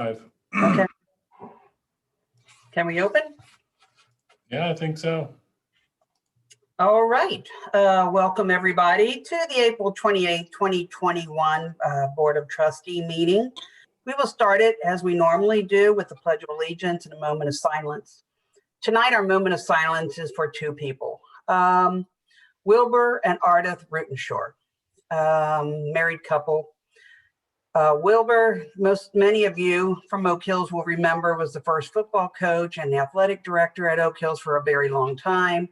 Okay. Can we open? Yeah, I think so. All right. Welcome everybody to the April 28th, 2021 Board of Trustee meeting. We will start it as we normally do with the Pledge of Allegiance and a moment of silence. Tonight, our moment of silence is for two people, Wilbur and Ardith Rutenshore, married couple. Wilbur, many of you from Oak Hills will remember, was the first football coach and the athletic director at Oak Hills for a very long time.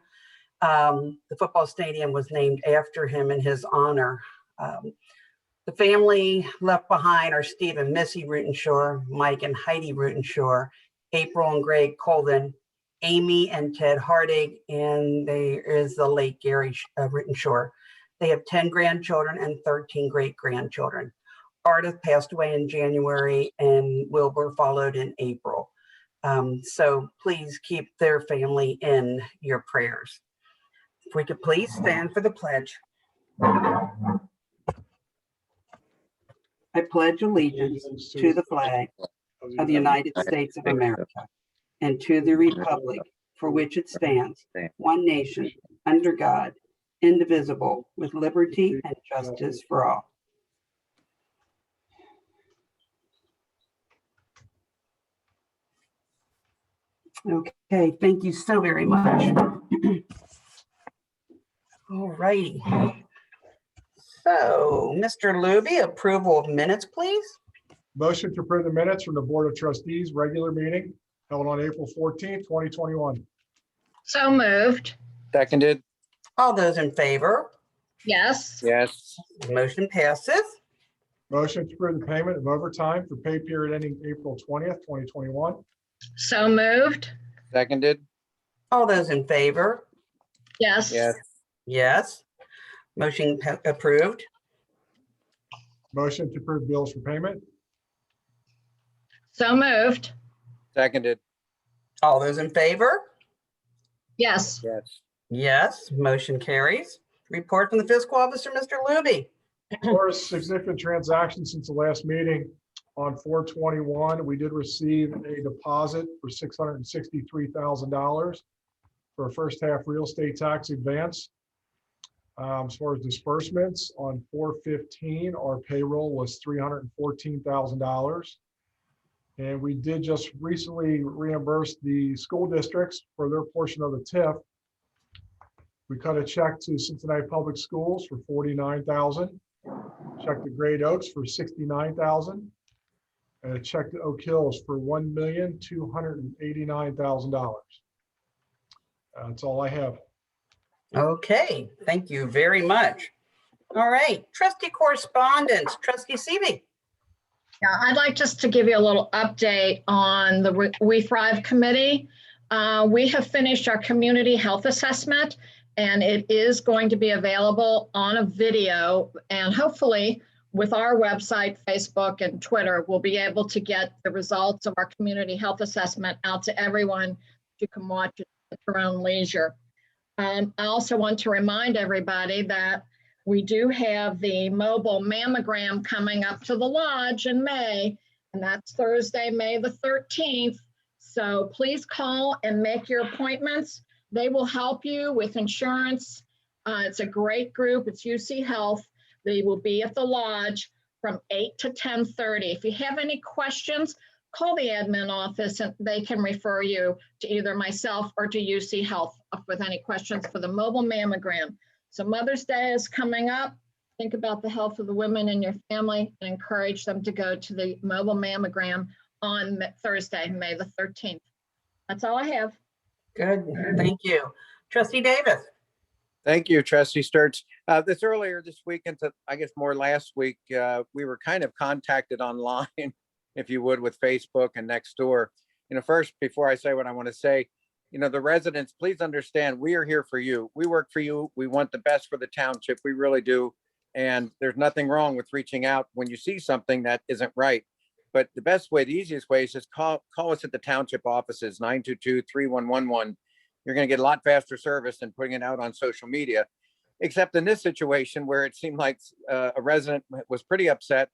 The football stadium was named after him in his honor. The family left behind are Steve and Missy Rutenshore, Mike and Heidi Rutenshore, April and Greg Colvin, Amy and Ted Hardig, and there is the late Gary Rutenshore. They have 10 grandchildren and 13 great-grandchildren. Ardith passed away in January and Wilbur followed in April. So please keep their family in your prayers. If we could please stand for the pledge. I pledge allegiance to the flag of the United States of America and to the republic for which it stands, one nation, under God, indivisible, with liberty and justice for all. Okay, thank you so very much. All righty. So, Mr. Luby, approval of minutes, please. Motion to approve the minutes from the Board of Trustees regular meeting held on April 14th, 2021. So moved. Seconded. All those in favor? Yes. Yes. Motion passes. Motion to approve the payment of overtime for pay period ending April 20th, 2021. So moved. Seconded. All those in favor? Yes. Yes. Yes. Motion approved. Motion to approve bills for payment. So moved. Seconded. All those in favor? Yes. Yes. Yes. Motion carries. Report from the fiscal officer, Mr. Luby. First significant transaction since the last meeting on 4/21, we did receive a deposit for $663,000 for a first half real estate tax advance. As far as disbursements on 4/15, our payroll was $314,000. And we did just recently reimburse the school districts for their portion of the TIF. We cut a check to Cincinnati Public Schools for $49,000, check to Great Oaks for $69,000, and a check to Oak Hills for $1,289,000. That's all I have. Okay, thank you very much. All right, trustee correspondence, trustee Seavey. Yeah, I'd like just to give you a little update on the We Thrive Committee. We have finished our community health assessment, and it is going to be available on a video, and hopefully with our website, Facebook, and Twitter, we'll be able to get the results of our community health assessment out to everyone. You can watch it at your own leisure. I also want to remind everybody that we do have the mobile mammogram coming up to the lodge in May, and that's Thursday, May the 13th. So please call and make your appointments. They will help you with insurance. It's a great group. It's UC Health. They will be at the lodge from 8 to 10:30. If you have any questions, call the admin office and they can refer you to either myself or to UC Health with any questions for the mobile mammogram. So Mother's Day is coming up. Think about the health of the women in your family and encourage them to go to the mobile mammogram on Thursday, May the 13th. That's all I have. Good, thank you. Trustee Davis. Thank you, Trustee Sturts. This earlier this week, into I guess more last week, we were kind of contacted online, if you would, with Facebook and Nextdoor. First, before I say what I want to say, the residents, please understand, we are here for you. We work for you. We want the best for the township. We really do. And there's nothing wrong with reaching out when you see something that isn't right. But the best way, the easiest way is just call us at the township offices, 922-3111. You're going to get a lot faster service than putting it out on social media, except in this situation where it seemed like a resident was pretty upset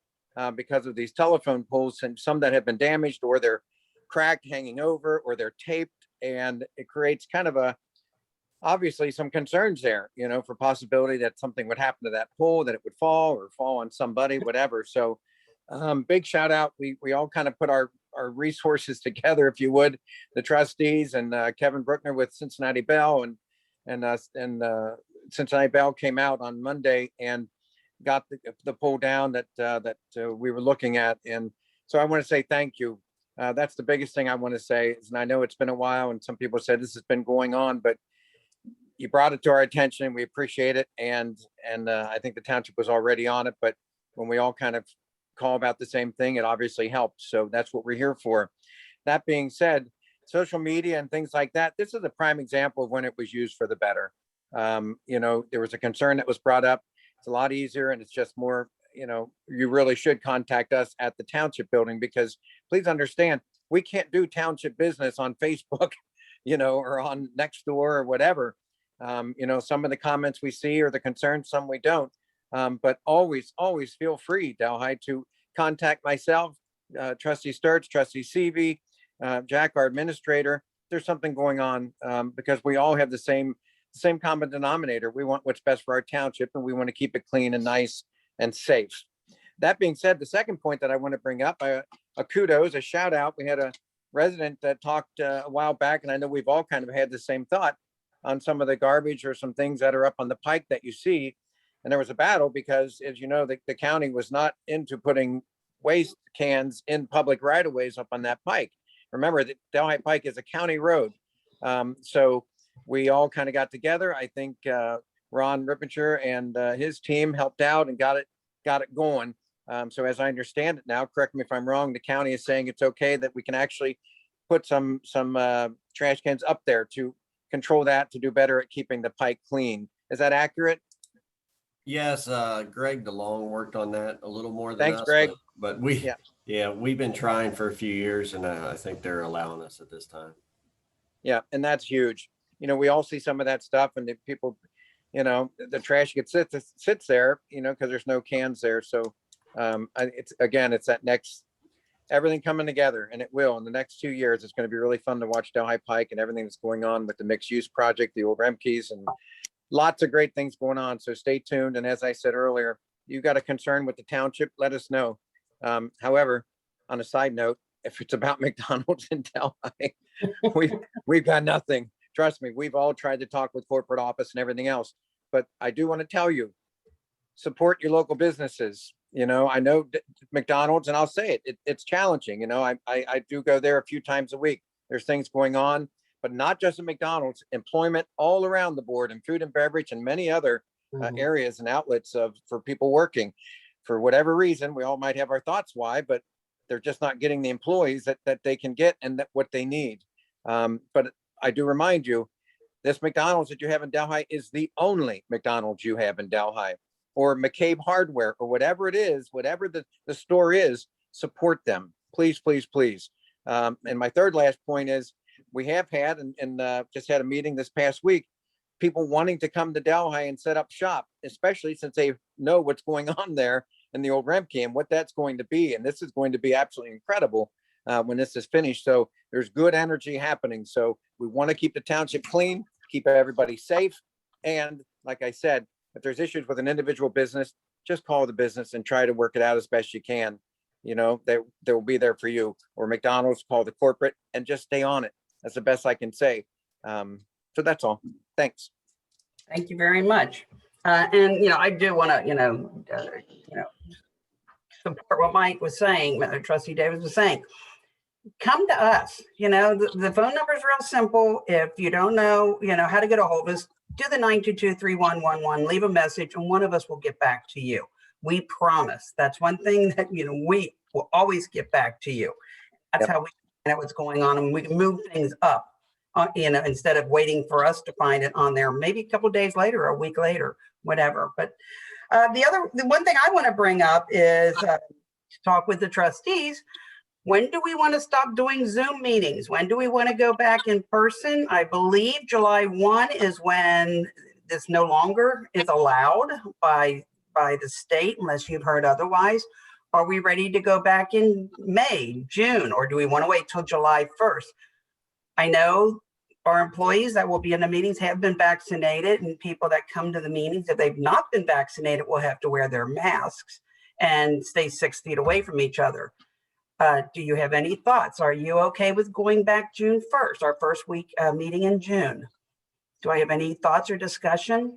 because of these telephone poles, and some that have been damaged or they're cracked, hanging over, or they're taped. And it creates kind of obviously some concerns there, for possibility that something would happen to that pole, that it would fall or fall on somebody, whatever. So big shout out. We all kind of put our resources together, if you would, the trustees and Kevin Bruckner with Cincinnati Bell and Cincinnati Bell came out on Monday and got the pole down that we were looking at. And so I want to say thank you. That's the biggest thing I want to say is, and I know it's been a while and some people said this has been going on, but you brought it to our attention. We appreciate it. And I think the township was already on it, but when we all kind of call about the same thing, it obviously helps. So that's what we're here for. That being said, social media and things like that, this is a prime example of when it was used for the better. There was a concern that was brought up. It's a lot easier and it's just more, you really should contact us at the township building, because please understand, we can't do township business on Facebook, or on Nextdoor or whatever. Some of the comments we see or the concerns, some we don't. But always feel free, Delhi, to contact myself, Trustee Sturts, Trustee Seavey, Jack, our administrator. There's something going on because we all have the same common denominator. We want what's best for our township, and we want to keep it clean and nice and safe. That being said, the second point that I want to bring up, a kudos, a shout out. We had a resident that talked a while back, and I know we've all kind of had the same thought on some of the garbage or some things that are up on the pike that you see. And there was a battle because, as you know, the county was not into putting waste cans in public right-of-ways up on that pike. Remember that Delhi Pike is a county road. So we all kind of got together. I think Ron Rippinger and his team helped out and got it going. So as I understand it now, correct me if I'm wrong, the county is saying it's okay that we can actually put some trash cans up there to control that, to do better at keeping the pike clean. Is that accurate? Yes, Greg DeLong worked on that a little more than Thanks, us, Greg. But we've been trying for a few years, and I think they're allowing us at this time. Yeah, and that's huge. We all see some of that stuff, and the people, the trash sits there, because there's no cans there. So it's that next, everything coming together, and it will in the next 2 years. It's going to be really fun to watch Delhi Pike and everything that's going on with the mixed use project, the old Remke's, and lots of great things going on. So stay tuned. And as I said earlier, you got a concern with the township, let us know. However, on a side note, if it's about McDonald's in Delhi, we've got nothing. Trust me, we've all tried to talk with corporate office and everything else. But I do want to tell you, support your local businesses. I know McDonald's, and I'll say it's challenging. I do go there a few times a week. There's things going on, but not just at McDonald's, employment all around the board, and food and beverage and many other areas and outlets for people working. For whatever reason, we all might have our thoughts why, but they're just not getting the employees that they can get and what they need. But I do remind you, this McDonald's that you have in Delhi is the only McDonald's you have in Delhi, or McCabe Hardware, or whatever it is, whatever the store is, support them. Please, please, please. And my third last point is, we have had, and just had a meeting this past week, people wanting to come to Delhi and set up shop, especially since they know what's going on there in the old Remke and what that's going to be. And this is going to be absolutely incredible when this is finished. So there's good energy happening. So we want to keep the township clean, keep everybody safe. And like I said, if there's issues with an individual business, just call the business and try to work it out as best you can. They will be there for you. Or McDonald's, call the corporate and just stay on it. That's the best I can say. So that's all. Thanks. Thank you very much. And, I do want to, support what Mike was saying, Trustee Davis was saying. Come to us. The phone number is real simple. If you don't know, how to get a hold of us, do the 922-3111, leave a message, and one of us will get back to you. We promise. That's one thing that, we will always get back to you. That's how we find out what's going on, and we can move things up, instead of waiting for us to find it on there, maybe a couple of days later, or a week later, whatever. But the one thing I want to bring up is to talk with the trustees. When do we want to stop doing Zoom meetings? When do we want to go back in person? I believe July 1 is when this no longer is allowed by the state, unless you've heard otherwise. Are we ready to go back in May, June, or do we want to wait till July 1st? I know our employees that will be in the meetings have been vaccinated, and people that come to the meetings, if they've not been vaccinated, will have to wear their masks and stay 6 feet away from each other. Do you have any thoughts? Are you okay with going back June 1st, our first week meeting in June? Do I have any thoughts or discussion?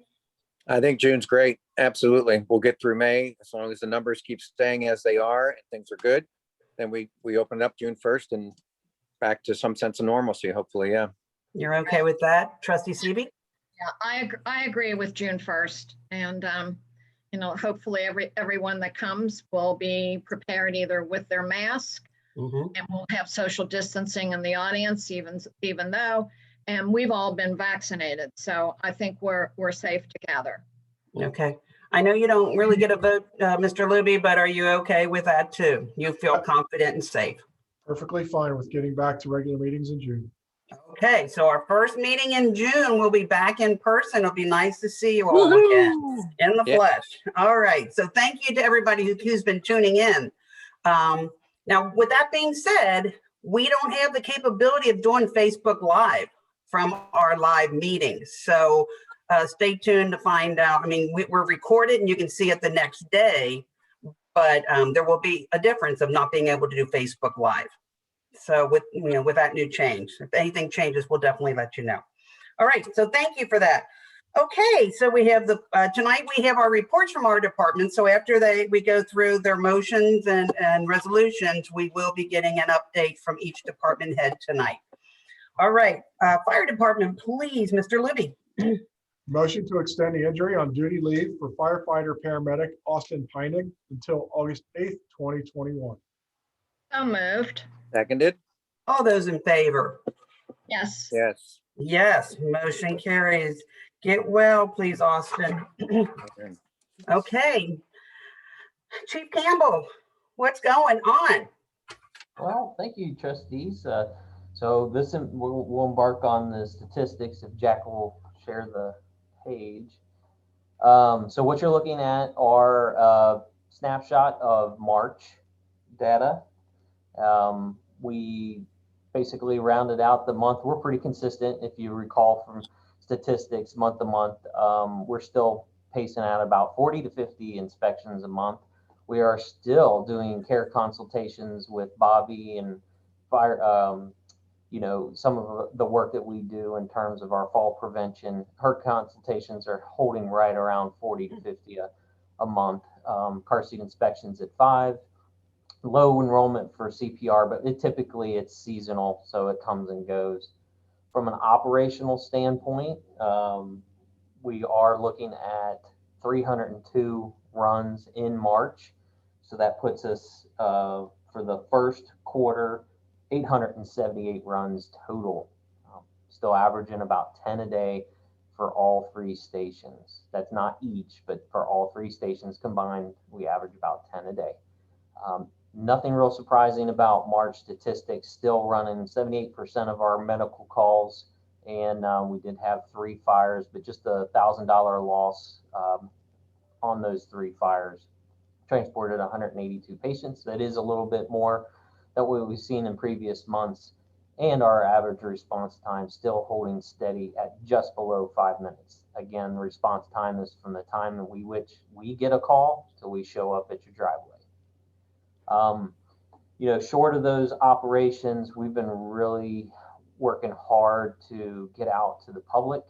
I think June's great. Absolutely. We'll get through May as long as the numbers keep staying as they are and things are good. Then we open it up June 1st and back to some sense of normalcy, hopefully. Yeah. You're okay with that, Trustee Seavey? Yeah, I agree with June 1st. And, hopefully everyone that comes will be prepared either with their mask, Mhm. and we'll have social distancing in the audience, even though, and we've all been vaccinated. So I think we're safe to gather. Okay. I know you don't really get a vote, Mr. Luby, but are you okay with that too? You feel confident and safe? Perfectly fine with getting back to regular meetings in June. Okay, so our first meeting in June, we'll be back in person. It'll be nice to see you all again in the Yeah. flesh. All right, so thank you to everybody who's been tuning in. Now, with that being said, we don't have the capability of doing Facebook Live from our live meetings. So stay tuned to find out. I mean, we're recorded and you can see it the next day, but there will be a difference of not being able to do Facebook Live. So with that new change, if anything changes, we'll definitely let you know. All right, so thank you for that. Okay, so we have tonight we have our reports from our department. So after we go through their motions and resolutions, we will be getting an update from each department head tonight. All right, fire department, please, Mr. Libby. Motion to extend the injury on duty leave for firefighter paramedic Austin Pining until August 8th, 2021. So moved. Seconded. All those in favor? Yes. Yes. Yes, motion carries. Get well, please, Austin. Okay. Chief Campbell, what's going on? Well, thank you, trustees. So we'll embark on the statistics if Jack will share the page. So what you're looking at are a snapshot of March data. We basically rounded out the month. We're pretty consistent. If you recall from statistics month to month, we're still pacing at about 40 to 50 inspections a month. We are still doing care consultations with Bobby and fire, some of the work that we do in terms of our fall prevention. Her consultations are holding right around 40 to 50 a month. Car seat inspections at 5. Low enrollment for CPR, but it's seasonal, so it comes and goes. From an operational standpoint, we are looking at 302 runs in March. So that puts us for the first quarter, 878 runs total. Still averaging about 10 a day for all 3 stations. That's not each, but for all 3 stations combined, we average about 10 a day. Nothing real surprising about March statistics, still running 78% of our medical calls. And we did have 3 fires, but just a $1,000 loss on those 3 fires. Transported 182 patients. That is a little bit more than what we've seen in previous months. And our average response time still holding steady at just below 5 minutes. Again, response time is from the time that we get a call till we show up at your driveway. Short of those operations, we've been really working hard to get out to the public.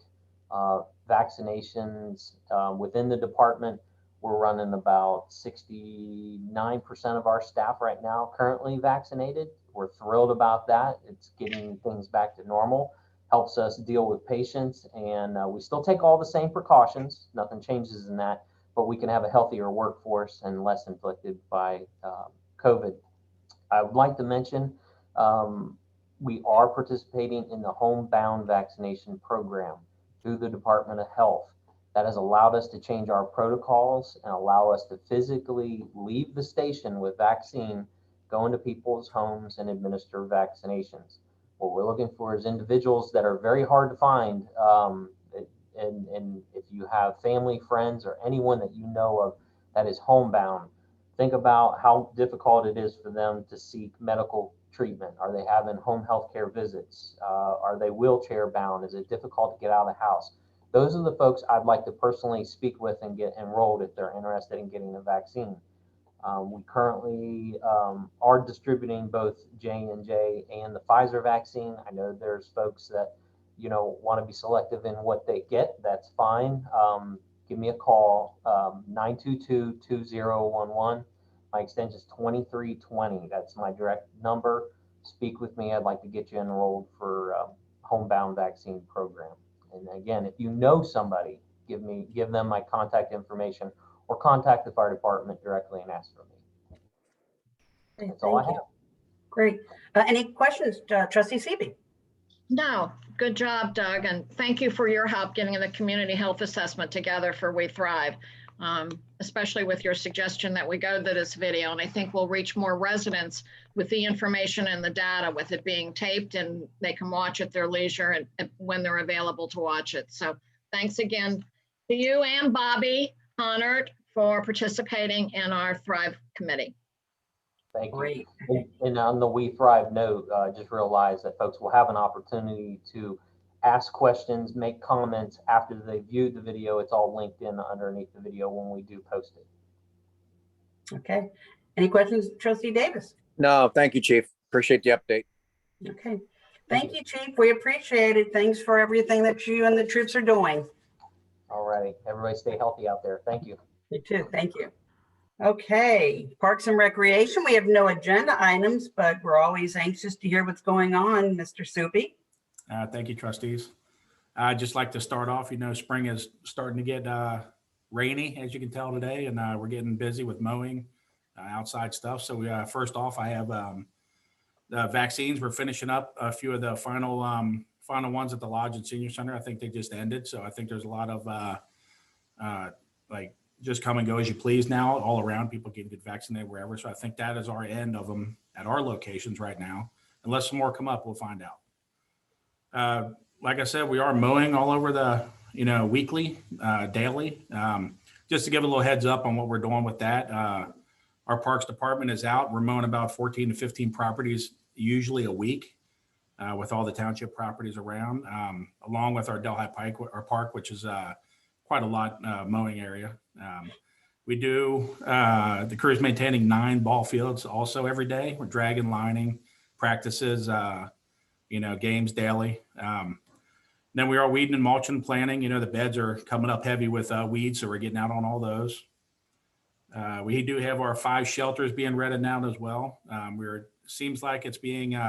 Vaccinations within the department, we're running about 69% of our staff right now currently vaccinated. We're thrilled about that. It's getting things back to normal, helps us deal with patients, and we still take all the same precautions. Nothing changes in that, but we can have a healthier workforce and less inflicted by COVID. I would like to mention we are participating in the homebound vaccination program through the Department of Health. That has allowed us to change our protocols and allow us to physically leave the station with vaccine, go into people's homes and administer vaccinations. What we're looking for is individuals that are very hard to find. And if you have family, friends, or anyone that you know of that is homebound, Think about how difficult it is for them to seek medical treatment. Are they having home health care visits? Are they wheelchair bound? Is it difficult to get out of the house? Those are the folks I'd like to personally speak with and get enrolled if they're interested in getting a vaccine. We currently are distributing both J&J and the Pfizer vaccine. I know there's folks that, you know, want to be selective in what they get. That's fine. Give me a call, 922-2011. My extension is 2320. That's my direct number. Speak with me. I'd like to get you enrolled for homebound vaccine program. And again, if you know somebody, give them my contact information or contact the fire department directly and ask for me. Okay, That's all I thank have. you. Great. Any questions, Trustee Seavey? No, good job, Doug, and thank you for your help getting the community health assessment together for We Thrive, especially with your suggestion that we go to this video. And I think we'll reach more residents with the information and the data, with it being taped, and they can watch at their leisure and when they're available to watch it. So thanks again to you and Bobby Honored for participating in our Thrive Committee. Thank you. Great. And on the We Thrive note, just realize that folks will have an opportunity to ask questions, make comments after they viewed the video. It's all linked in underneath the video when we do post it. Okay. Any questions, Trustee Davis? No, thank you, Chief. Appreciate the update. Okay. Thank you, Chief. We appreciate it. Thanks for everything that you and the troops are doing. All right, everybody stay healthy out there. Thank you. You too. Thank you. Okay, Parks and Recreation, we have no agenda items, but we're always anxious to hear what's going on. Mr. Soupy? Thank you, trustees. I'd just like to start off, you know, spring is starting to get rainy, as you can tell today, and we're getting busy with mowing, outside stuff. So we, first off, I have the vaccines. We're finishing up a few of the final ones at the Lodge and Senior Center. I think they just ended. So I think there's a lot of like just come and go as you please now all around. People can get vaccinated wherever. So I think that is our end of them at our locations right now. Unless some more come up, we'll find out. Like I said, we are mowing all over the, you know, weekly, daily. Just to give a little heads up on what we're doing with that. Our Parks Department is out. We're mowing about 14 to 15 properties, usually a week, with all the township properties around, along with our Delhi Pike, our park, which is quite a lot mowing area. We do, the crew is maintaining 9 ball fields also every day. We're dragging, lining, practices, you know, games daily. Then we are weeding and mulching, planting. You know, the beds are coming up heavy with weeds, so we're getting out on all those. We do have our 5 shelters being rented out as well. Seems like it's being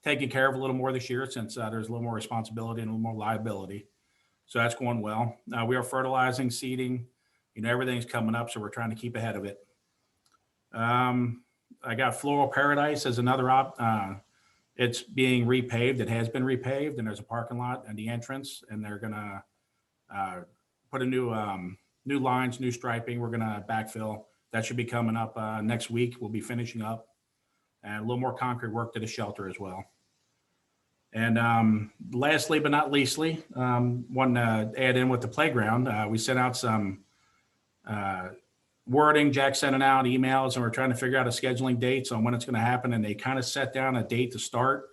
taken care of a little more this year since there's a little more responsibility and a little more liability. So that's going well. We are fertilizing, seeding, you know, everything's coming up, so we're trying to keep ahead of it. I got Floral Paradise as another it's being repaved. It has been repaved, and there's a parking lot at the entrance, and they're gonna put a new new lines, new striping. We're gonna backfill. That should be coming up next week. We'll be finishing up, and a little more concrete work to the shelter as well. And lastly, but not leastly, want to add in with the playground. We sent out some wording. Jack sent it out emails, and we're trying to figure out a scheduling dates on when it's going to happen. And they kind of set down a date to start.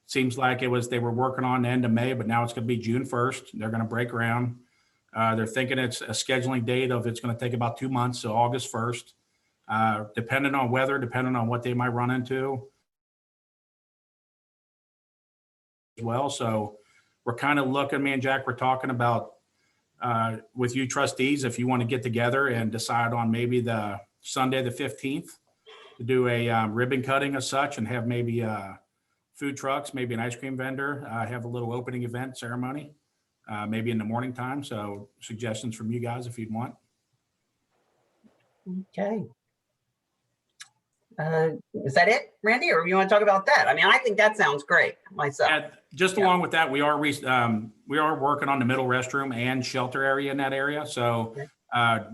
Seems like they were working on the end of May, but now it's going to be June 1st. They're going to break ground. They're thinking it's a scheduling date of it's going to take about 2 months, so August 1st. Depending on weather, depending on what they might run into as well. So we're kind of looking, me and Jack were talking about with you trustees, if you want to get together and decide on maybe the Sunday, the 15th, to do a ribbon cutting as such, and have maybe food trucks, maybe an ice cream vendor, have a little opening event ceremony, maybe in the morning time. So suggestions from you guys if you'd want. Okay. Is that it, Randy, or you want to talk about that? I mean, I think that sounds great myself. And just along with that, we are working on the middle restroom and shelter area in that area. So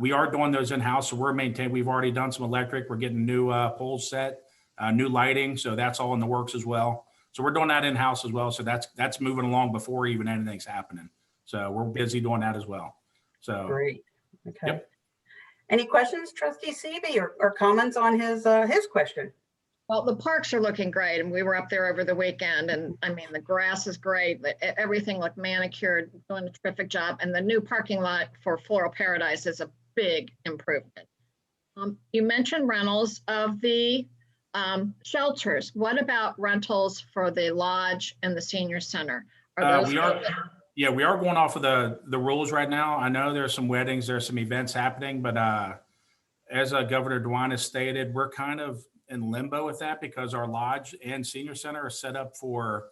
we are doing those in-house. So we've already done some electric. We're getting new poles set, new lighting. So that's all in the works as well. So we're doing that in-house as well. So that's moving along before even anything's happening. So we're busy doing that as well. So Great. Okay. Yep. Any questions, trustee Seavey, or comments on his question? Well, the parks are looking great, and we were up there over the weekend, and I mean, the grass is great, everything looked manicured, doing a terrific job, and the new parking lot for Floral Paradise is a big improvement. You mentioned rentals of the shelters. What about rentals for the lodge and the senior center? Are those? Yeah, we are going off of the rules right now. I know there's some weddings, there's some events happening, but as Governor DeWine has stated, we're kind of in limbo with that because our lodge and senior center are set up for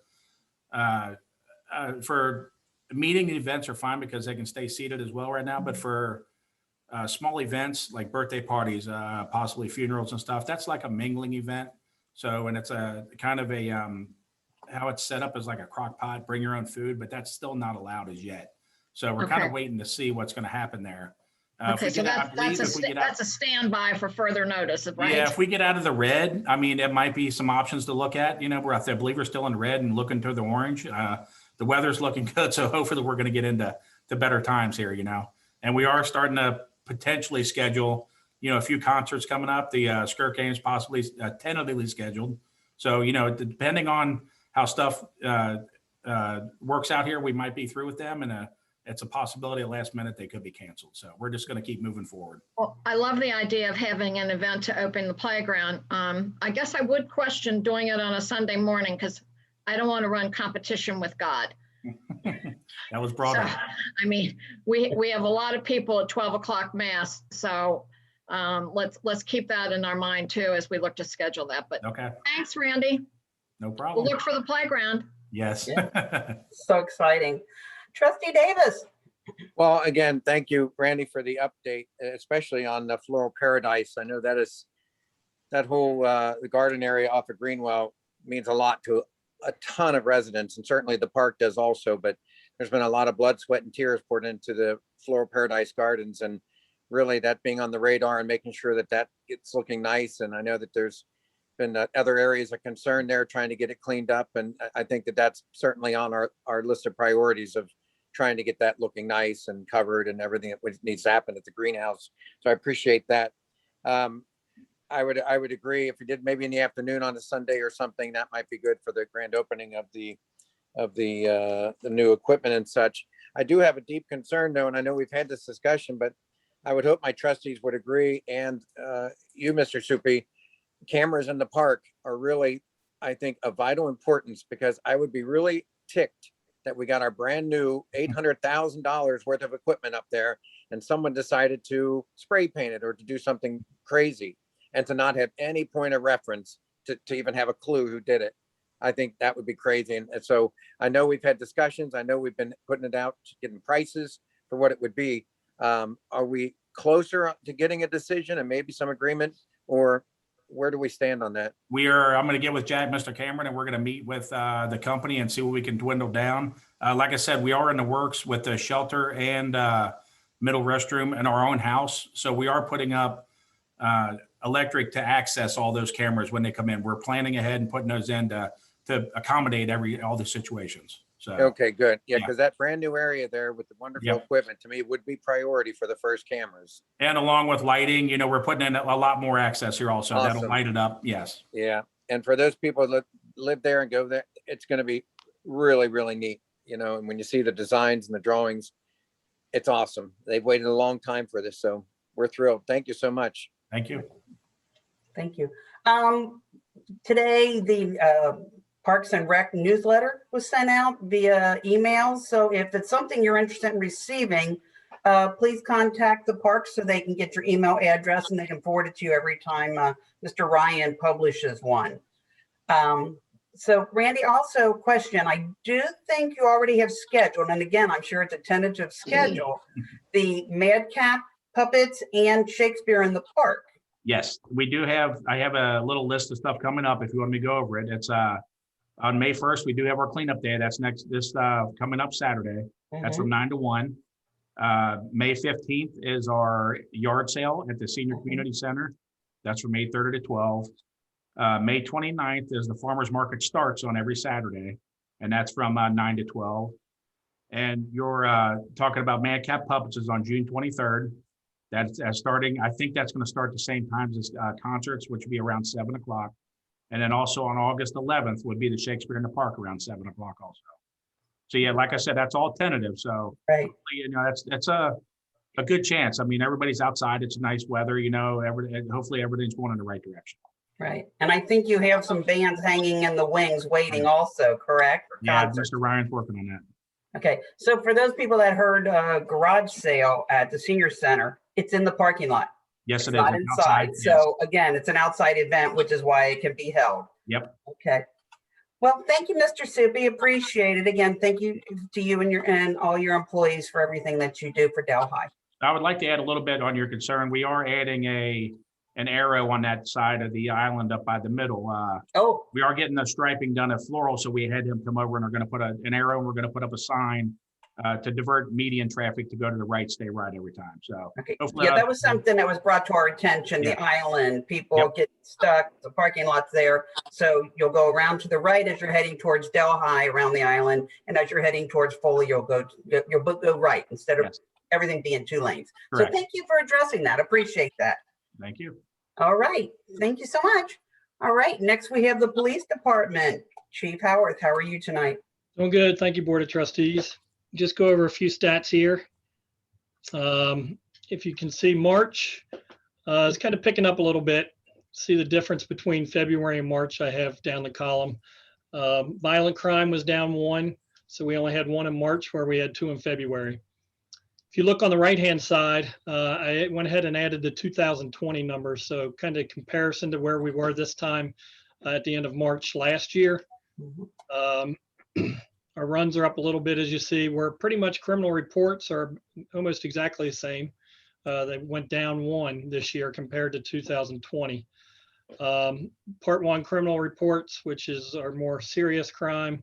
meeting events are fine because they can stay seated as well right now. But for small events like birthday parties, possibly funerals and stuff, that's like a mingling event. So, and it's a kind of a, how it's set up is like a crock pot, bring your own food, but that's still not allowed as yet. So we're kind of waiting to see what's going to happen there. Okay, so that's a standby for further notice, right? Yeah, if we get out of the red, I mean, it might be some options to look at. You know, we're out there, I believe we're still in the red and looking to the orange. The weather's looking good, so hopefully we're going to get into the better times here, you know. And we are starting to potentially schedule, you know, a few concerts coming up. The Skirt Games possibly tentatively scheduled. So, you know, depending on how stuff works out here, we might be through with them, and it's a possibility at last minute they could be canceled. So we're just going to keep moving forward. Well, I love the idea of having an event to open the playground. I guess I would question doing it on a Sunday morning because I don't want to run competition with God. That was brought up. I mean, we have a lot of people at 12 o'clock mass. So let's keep that in our mind too as we look to schedule that. But okay. Thanks, Randy. No problem. We'll look for the playground. Yes. Yeah. So exciting. Trustee Davis. Well, again, thank you, Randy, for the update, especially on the Floral Paradise. I know that whole the garden area off of Greenwell means a lot to a ton of residents, and certainly the park does also, but there's been a lot of blood, sweat, and tears poured into the Floral Paradise Gardens, and really that being on the radar and making sure that it's looking nice. And I know that there's been other areas of concern there, trying to get it cleaned up, and I think that that's certainly on our list of priorities of trying to get that looking nice and covered and everything that needs to happen at the greenhouse. So I appreciate that. I would agree if we did maybe in the afternoon on a Sunday or something, that might be good for the grand opening of the new equipment and such. I do have a deep concern though, and I know we've had this discussion, but I would hope my trustees would agree, and you, Mr. Soupy, cameras in the park are really, I think, of vital importance, because I would be really ticked that we got our brand new $800,000 worth of equipment up there and someone decided to spray paint it or to do something crazy and to not have any point of reference to even have a clue who did it. I think that would be crazy. And so I know we've had discussions. I know we've been putting it out, getting prices for what it would be. Are we closer to getting a decision and maybe some agreement, or where do we stand on that? I'm going to get with Jack, Mr. Cameron, and we're going to meet with the company and see what we can dwindle down. Like I said, we are in the works with the shelter and middle restroom in our own house. So we are putting up electric to access all those cameras when they come in. We're planning ahead and putting those in to accommodate all the situations. So okay, good. Yeah, because that brand new area there with the wonderful equipment, to me, would be priority for the first cameras. And along with lighting, you know, we're putting in a lot more access here also. Awesome. That'll light it up. Yes. Yeah. And for those people that live there and go there, it's going to be really, really neat. You know, and when you see the designs and the drawings, it's awesome. They've waited a long time for this. So we're thrilled. Thank you so much. Thank you. Thank you. Today, the Parks and Rec newsletter was sent out via email. So if it's something you're interested in receiving, please contact the parks so they can get your email address and they can forward it to you every time Mr. Ryan publishes one. So Randy, also question, I do think you already have scheduled, and again, I'm sure it's a tentative schedule, the Madcap puppets and Shakespeare in the Park. Yes, we do have, I have a little list of stuff coming up if you want me to go over it. It's on May 1st, we do have our cleanup day. That's this coming up Saturday. That's from 9 to 1. May 15th is our yard sale at the Senior Community Center. That's from 8:30 to 12. May 29th is the farmer's market starts on every Saturday, and that's from 9 to 12. And you're talking about Madcap Puppets is on June 23rd. That's starting, I think that's going to start the same times as concerts, which would be around 7 o'clock. And then also on August 11th would be the Shakespeare in the Park around 7 o'clock also. So yeah, like I said, that's all tentative. So Right. hopefully, you know, that's a good chance. I mean, everybody's outside. It's nice weather, you know, hopefully everything's going in the right direction. Right. And I think you have some bands hanging in the wings waiting also, correct? For Yeah, concerts. Mr. Ryan's working on that. Okay. So for those people that heard garage sale at the senior center, it's in the parking lot. Yes, It's it is. not It's inside. yes. So again, it's an outside event, which is why it can be held. Yep. Okay. Well, thank you, Mr. Supi. Appreciate it. Again, thank you to you and all your employees for everything that you do for Delhi. I would like to add a little bit on your concern. We are adding an arrow on that side of the island up by the middle. Oh, We are getting the striping done at Floral, so we had him come over and are going to put an arrow, and we're going to put up a sign to divert median traffic to go to the right, stay right every time. So okay. hopefully Yeah, that was something that was brought to our attention, the Yeah. island, people Yep. get stuck, the parking lot's there. So you'll go around to the right as you're heading towards Delhi around the island. And as you're heading towards Foley, you'll go right instead of Yes. everything being 2 lanes. Correct. So thank you for addressing that. Appreciate that. Thank you. All right. Thank you so much. All right. Next, we have the police department. Chief Howard, how are you tonight? Doing good. Thank you, Board of Trustees. Just go over a few stats here. If you can see March, it's kind of picking up a little bit. See the difference between February and March I have down the column. Violent crime was down 1. So we only had 1 in March where we had 2 in February. If you look on the right-hand side, I went ahead and added the 2020 numbers. So kind of comparison to where we were this time at the end of March last year. Our runs are up a little bit, as you see. We're pretty much criminal reports are almost exactly the same. They went down 1 this year compared to 2020. Part 1 criminal reports, which is our more serious crime,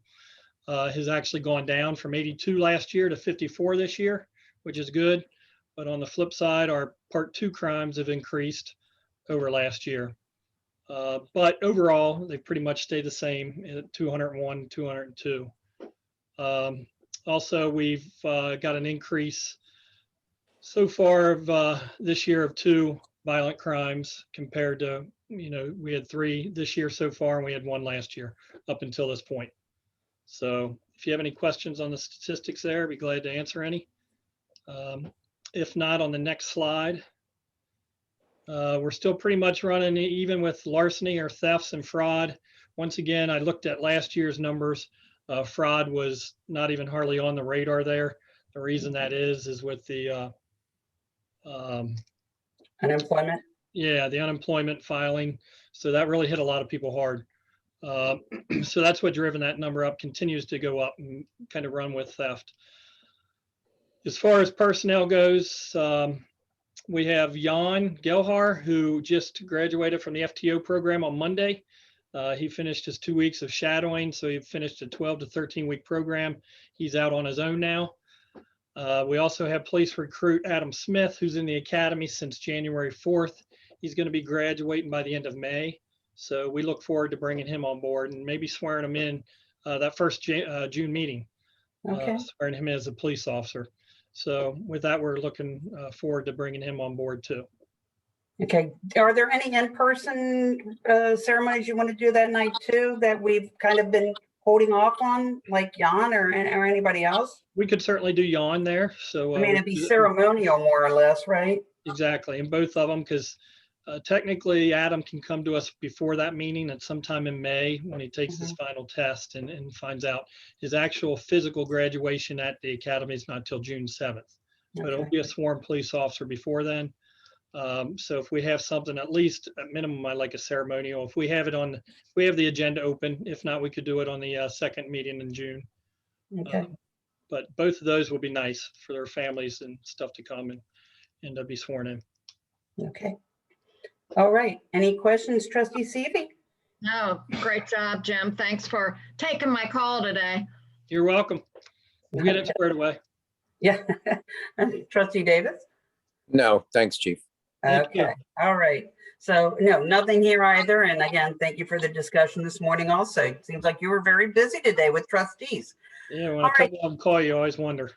has actually gone down from 82 last year to 54 this year, which is good. But on the flip side, our Part 2 crimes have increased over last year. But overall, they pretty much stay the same at 201, 202. Also, we've got an increase so far of this year of 2 violent crimes compared to, you know, we had 3 this year so far and we had 1 last year up until this point. So if you have any questions on the statistics there, I'd be glad to answer any. If not, on the next slide, we're still pretty much running even with larceny or thefts and fraud. Once again, I looked at last year's numbers. Fraud was not even hardly on the radar there. The reason that is with the Unemployment? yeah, the unemployment filing. So that really hit a lot of people hard. So that's what driven that number up, continues to go up and kind of run with theft. As far as personnel goes, we have Jan Gelhar, who just graduated from the FTO program on Monday. He finished his 2 weeks of shadowing, so he finished a 12 to 13 week program. He's out on his own now. We also have police recruit Adam Smith, who's in the academy since January 4th. He's going to be graduating by the end of May. So we look forward to bringing him on board and maybe swearing him in that first June meeting, Okay. swearing him in as a police officer. So with that, we're looking forward to bringing him on board too. Okay. Are there any in-person ceremonies you want to do that night too, that we've kind of been holding off on, like Jan or anybody else? We could certainly do Jan there. So I mean, it'd be ceremonial more or less, right? exactly, in both of them, because technically Adam can come to us before that meeting at sometime in May when he takes his final test and finds out his actual physical graduation at the academy is not till June 7th. But it'll Okay. be a sworn police officer before then. So if we have something, at least at minimum, I like a ceremonial. If we have it on, if we have the agenda open, if not, we could do it on the second meeting in June. Okay. But both of those will be nice for their families and stuff to come and be sworn in. Okay. All right. Any questions, Trustee Seavey? No, great job, Jim. Thanks for taking my call today. You're welcome. We'll get it squared away. Yeah. Trustee Davis? No, thanks, Chief. Thank you. Okay. All right. So no, nothing here either. And again, thank you for the discussion this morning also. It seems like you were very busy today with trustees. Yeah, when All a couple of them call you, I always wonder.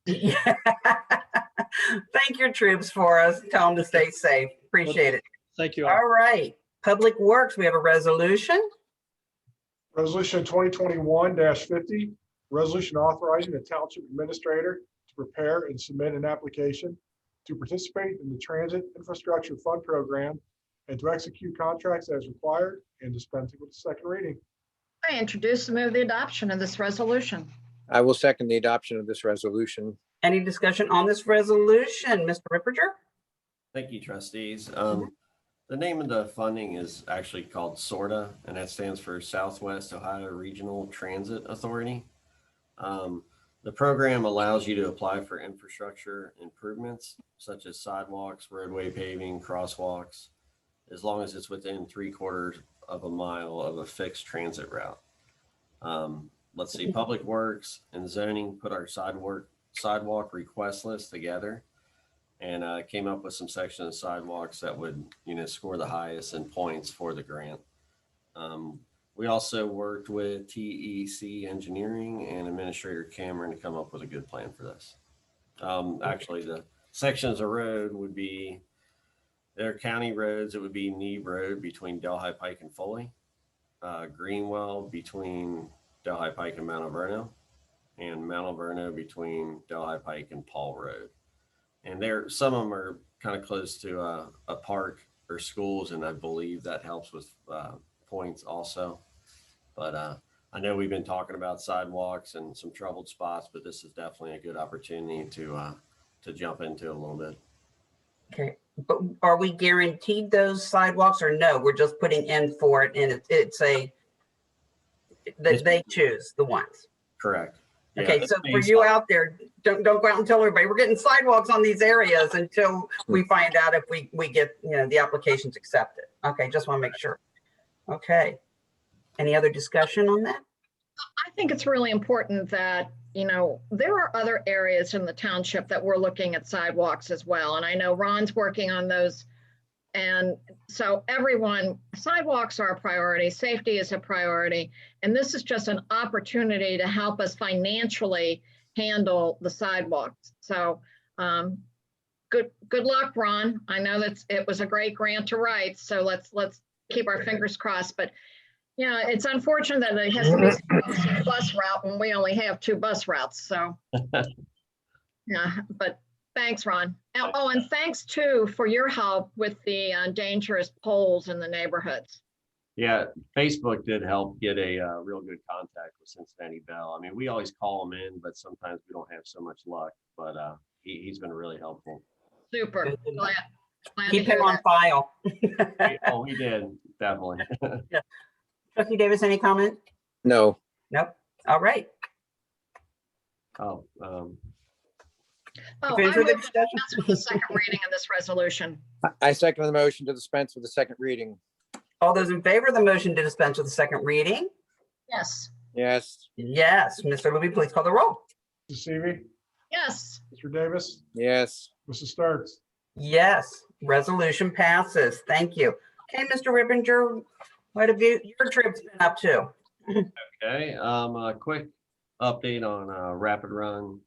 Yeah. Thank your troops for us. Tell them to stay safe. Appreciate it. Thank you all. All right. Public Works, we have a resolution. Resolution 2021-50, resolution authorizing the township administrator to prepare and submit an application to participate in the Transit Infrastructure Fund Program and to execute contracts as required and dispensing with the second reading. I introduce and move the adoption of this resolution. I will second the adoption of this resolution. Any discussion on this resolution? Mr. Ripperger? Thank you, trustees. The name of the funding is actually called SORTA, and that stands for Southwest Ohio Regional Transit Authority. The program allows you to apply for infrastructure improvements such as sidewalks, roadway paving, crosswalks, as long as it's within 3/4 of a mile of a fixed transit route. Let's see, Public Works and Zoning put our sidewalk request list together and came up with some section of sidewalks that would, score the highest in points for the grant. We also worked with TEC Engineering and Administrator Cameron to come up with a good plan for this. Actually, the sections of road would be, they're county roads. It would be Neeb Road between Delhi Pike and Foley, Greenwell between Delhi Pike and Mount Alverno, and Mount Alverno between Delhi Pike and Paul Road. And some of them are kind of close to a park or schools, and I believe that helps with points also. But I know we've been talking about sidewalks and some troubled spots, but this is definitely a good opportunity to jump into a little bit. Okay, but are we guaranteed those sidewalks or no? We're just putting in for it and that they choose the ones. Correct. Yeah, Okay, so for you out there, don't go out and tell everybody we're getting sidewalks on these areas until we find out if we get, the applications accepted. Okay, just want to make sure. Okay. Any other discussion on that? I think it's really important that, there are other areas in the township that we're looking at sidewalks as well. And I know Ron's working on those. And so sidewalks are a priority, safety is a priority. And this is just an opportunity to help us financially handle the sidewalks. So good luck, Ron. I know that it was a great grant to write. So let's keep our fingers crossed. But yeah, it's unfortunate that it has to be a bus route when we only have 2 bus routes. So yeah, but thanks, Ron. Oh, and thanks too for your help with the dangerous poles in the neighborhoods. Yeah, Facebook did help get a real good contact with Cincinnati Bell. I mean, we always call him in, but sometimes we don't have so much luck. But he's been really helpful. Super. Glad Keep to hear him on that. file. Oh, he did, definitely. Trustee Davis, any comment? No. Nope. All right. Oh, Oh, Finish I with the move to discussion? dispense with the second reading of this resolution. I second the motion to dispense with the second reading. All those in favor of the motion to dispense with the second reading? Yes. Yes. Yes. Mr. Luby, please call the roll. Mrs. Seavey. Yes. Mr. Davis. Yes. Mrs. Starks. Yes, resolution passes. Thank you. Okay, Mr. Rippinger, what have your trip's been up to? Okay, a quick update on Rapid Run,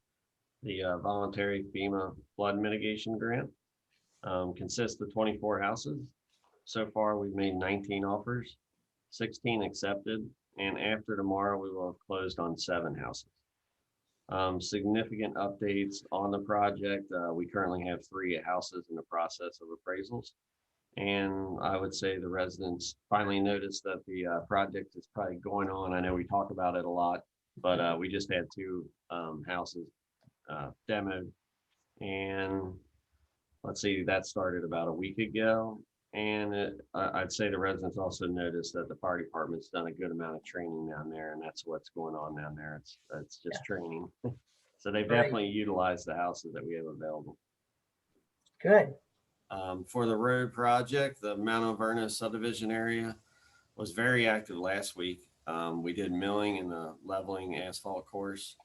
the voluntary FEMA flood mitigation grant. Consists of 24 houses. So far, we've made 19 offers, 16 accepted, and after tomorrow, we will have closed on 7 houses. Significant updates on the project. We currently have 3 houses in the process of appraisals. And I would say the residents finally noticed that the project is probably going on. I know we talk about it a lot, but we just had 2 houses demoed. And let's see, that started about a week ago. And I'd say the residents also noticed that the fire department's done a good amount of training down there, and that's what's going on down there. It's just training. So they've Great. definitely utilized the houses that we have available. Good. For the road project, the Mount Alverno subdivision area was very active last week. We did milling and the leveling asphalt course.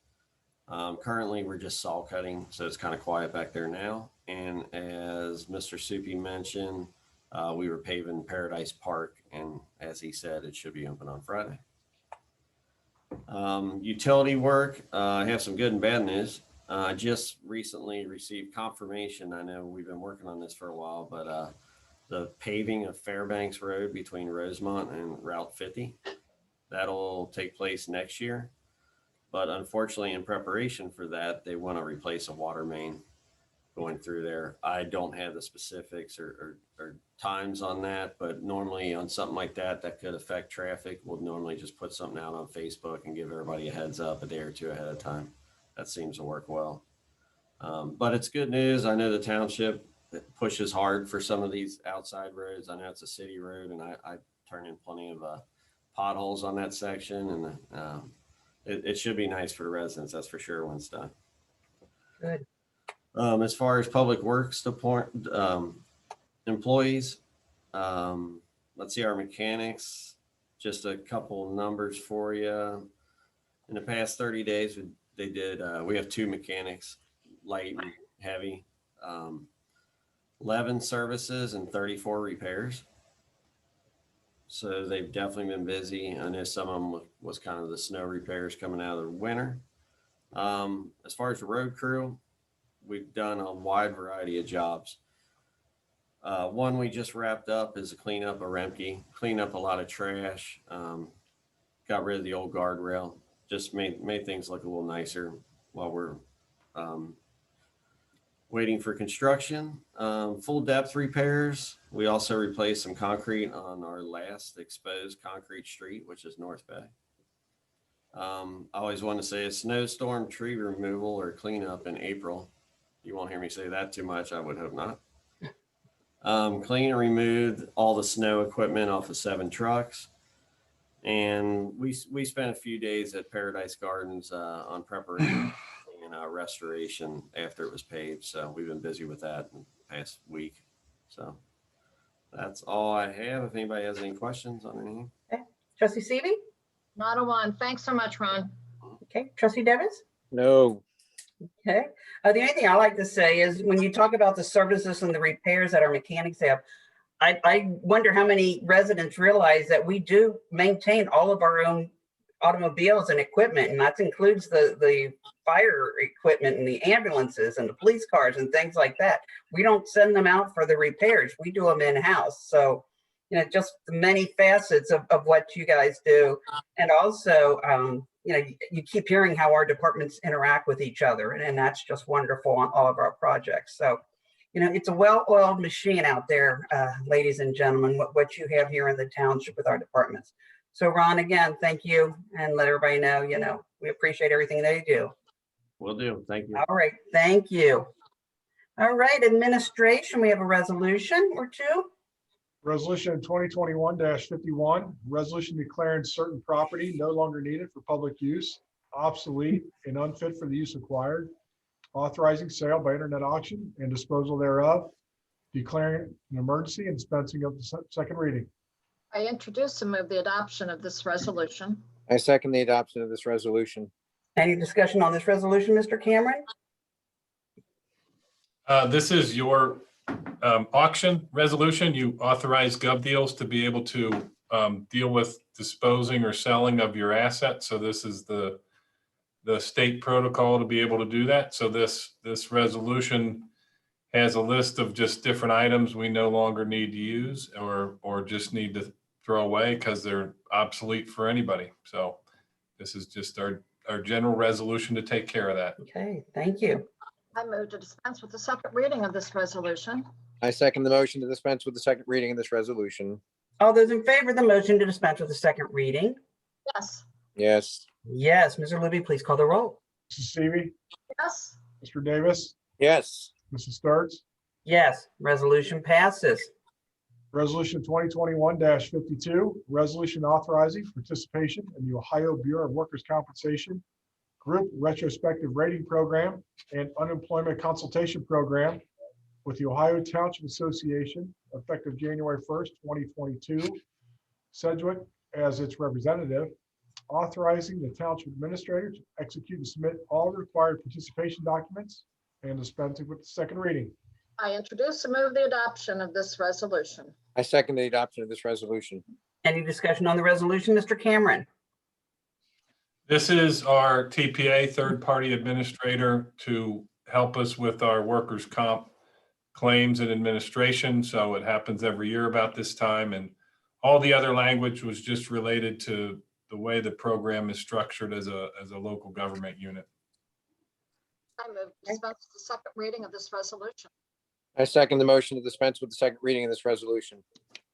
Currently, we're just saw cutting, so it's kind of quiet back there now. And as Mr. Soupy mentioned, we were paving Paradise Park, and as he said, it should be open on Friday. Utility work, I have some good and bad news. Just recently received confirmation. I know we've been working on this for a while, but the paving of Fairbanks Road between Rosemont and Route 50, that'll take place next year. But unfortunately, in preparation for that, they want to replace a water main going through there. I don't have the specifics or times on that, but normally on something like that, that could affect traffic, we'll normally just put something out on Facebook and give everybody a heads up a day or two ahead of time. That seems to work well. But it's good news. I know the township pushes hard for some of these outside roads. I know it's a city road, and I turn in plenty of potholes on that section, and it should be nice for the residents, that's for sure, when it's done. Good. As far as public works employees, let's see, our mechanics, just a couple numbers for you. In the past 30 days, we have 2 mechanics, light and heavy, 11 services and 34 repairs. So they've definitely been busy. I know some of them was kind of the snow repairs coming out of the winter. As far as the road crew, we've done a wide variety of jobs. One we just wrapped up is a cleanup of Remke, clean up a lot of trash, got rid of the old guardrail, just made things look a little nicer while we're waiting for construction. Full depth repairs. We also replaced some concrete on our last exposed concrete street, which is North Bay. I always want to say a snowstorm, tree removal, or cleanup in April. You won't hear me say that too much. I would hope not. Clean and removed all the snow equipment off of 7 trucks. And we spent a few days at Paradise Gardens on preparation and restoration after it was paved. So we've been busy with that in the past week. So that's all I have. If anybody has any questions on anything. Okay. Trustee Seavey? Not a one. Thanks so much, Ron. Okay. Trustee Davis? No. Okay. The only thing I like to say is when you talk about the services and the repairs that our mechanics have, I wonder how many residents realize that we do maintain all of our own automobiles and equipment, and that includes the fire equipment and the ambulances and the police cars and things like that. We don't send them out for the repairs. We do them in-house. So, you know, just the many facets of what you guys do. And also, you know, you keep hearing how our departments interact with each other, and that's just wonderful on all of our projects. So, you know, it's a well-oiled machine out there, ladies and gentlemen, what you have here in the township with our departments. So Ron, again, thank you, and let everybody know, you know, we appreciate everything they do. Will do. Thank you. All right, thank you. All right, administration, we have a resolution or two. Resolution 2021-51, resolution declaring certain property no longer needed for public use, obsolete, and unfit for the use acquired, authorizing sale by internet auction and disposal thereof, declaring an emergency and dispensing of the second reading. I introduce and move the adoption of this resolution. I second the adoption of this resolution. Any discussion on this resolution, Mr. Cameron? This is your auction resolution. You authorize GovDeals to be able to deal with disposing or selling of your assets. So this is the state protocol to be able to do that. So this resolution has a list of just different items we no longer need to use or just need to throw away because they're obsolete for anybody. So this is just our general resolution to take care of that. Okay, thank you. I move to dispense with the second reading of this resolution. I second the motion to dispense with the second reading of this resolution. All those in favor of the motion to dispense with the second reading? Yes. Yes. Yes, Mr. Luby, please call the roll. Mrs. Seavey, Yes. Mr. Davis, Yes. Mrs. Sturts. Yes, resolution passes. Resolution 2021-52, resolution authorizing participation in the Ohio Bureau of Workers' Compensation Group Retrospective Rating Program and Unemployment Consultation Program with the Ohio Township Association effective January 1st, 2022. Sedgwick as its representative, authorizing the township administrator to execute and submit all required participation documents and dispensing with the second reading. I introduce and move the adoption of this resolution. I second the adoption of this resolution. Any discussion on the resolution, Mr. Cameron? This is our TPA, third-party administrator, to help us with our workers' comp claims and administration. So it happens every year about this time. And all the other language was just related to the way the program is structured as a local government unit. I move to dispense with the second reading of this resolution. I second the motion to dispense with the second reading of this resolution.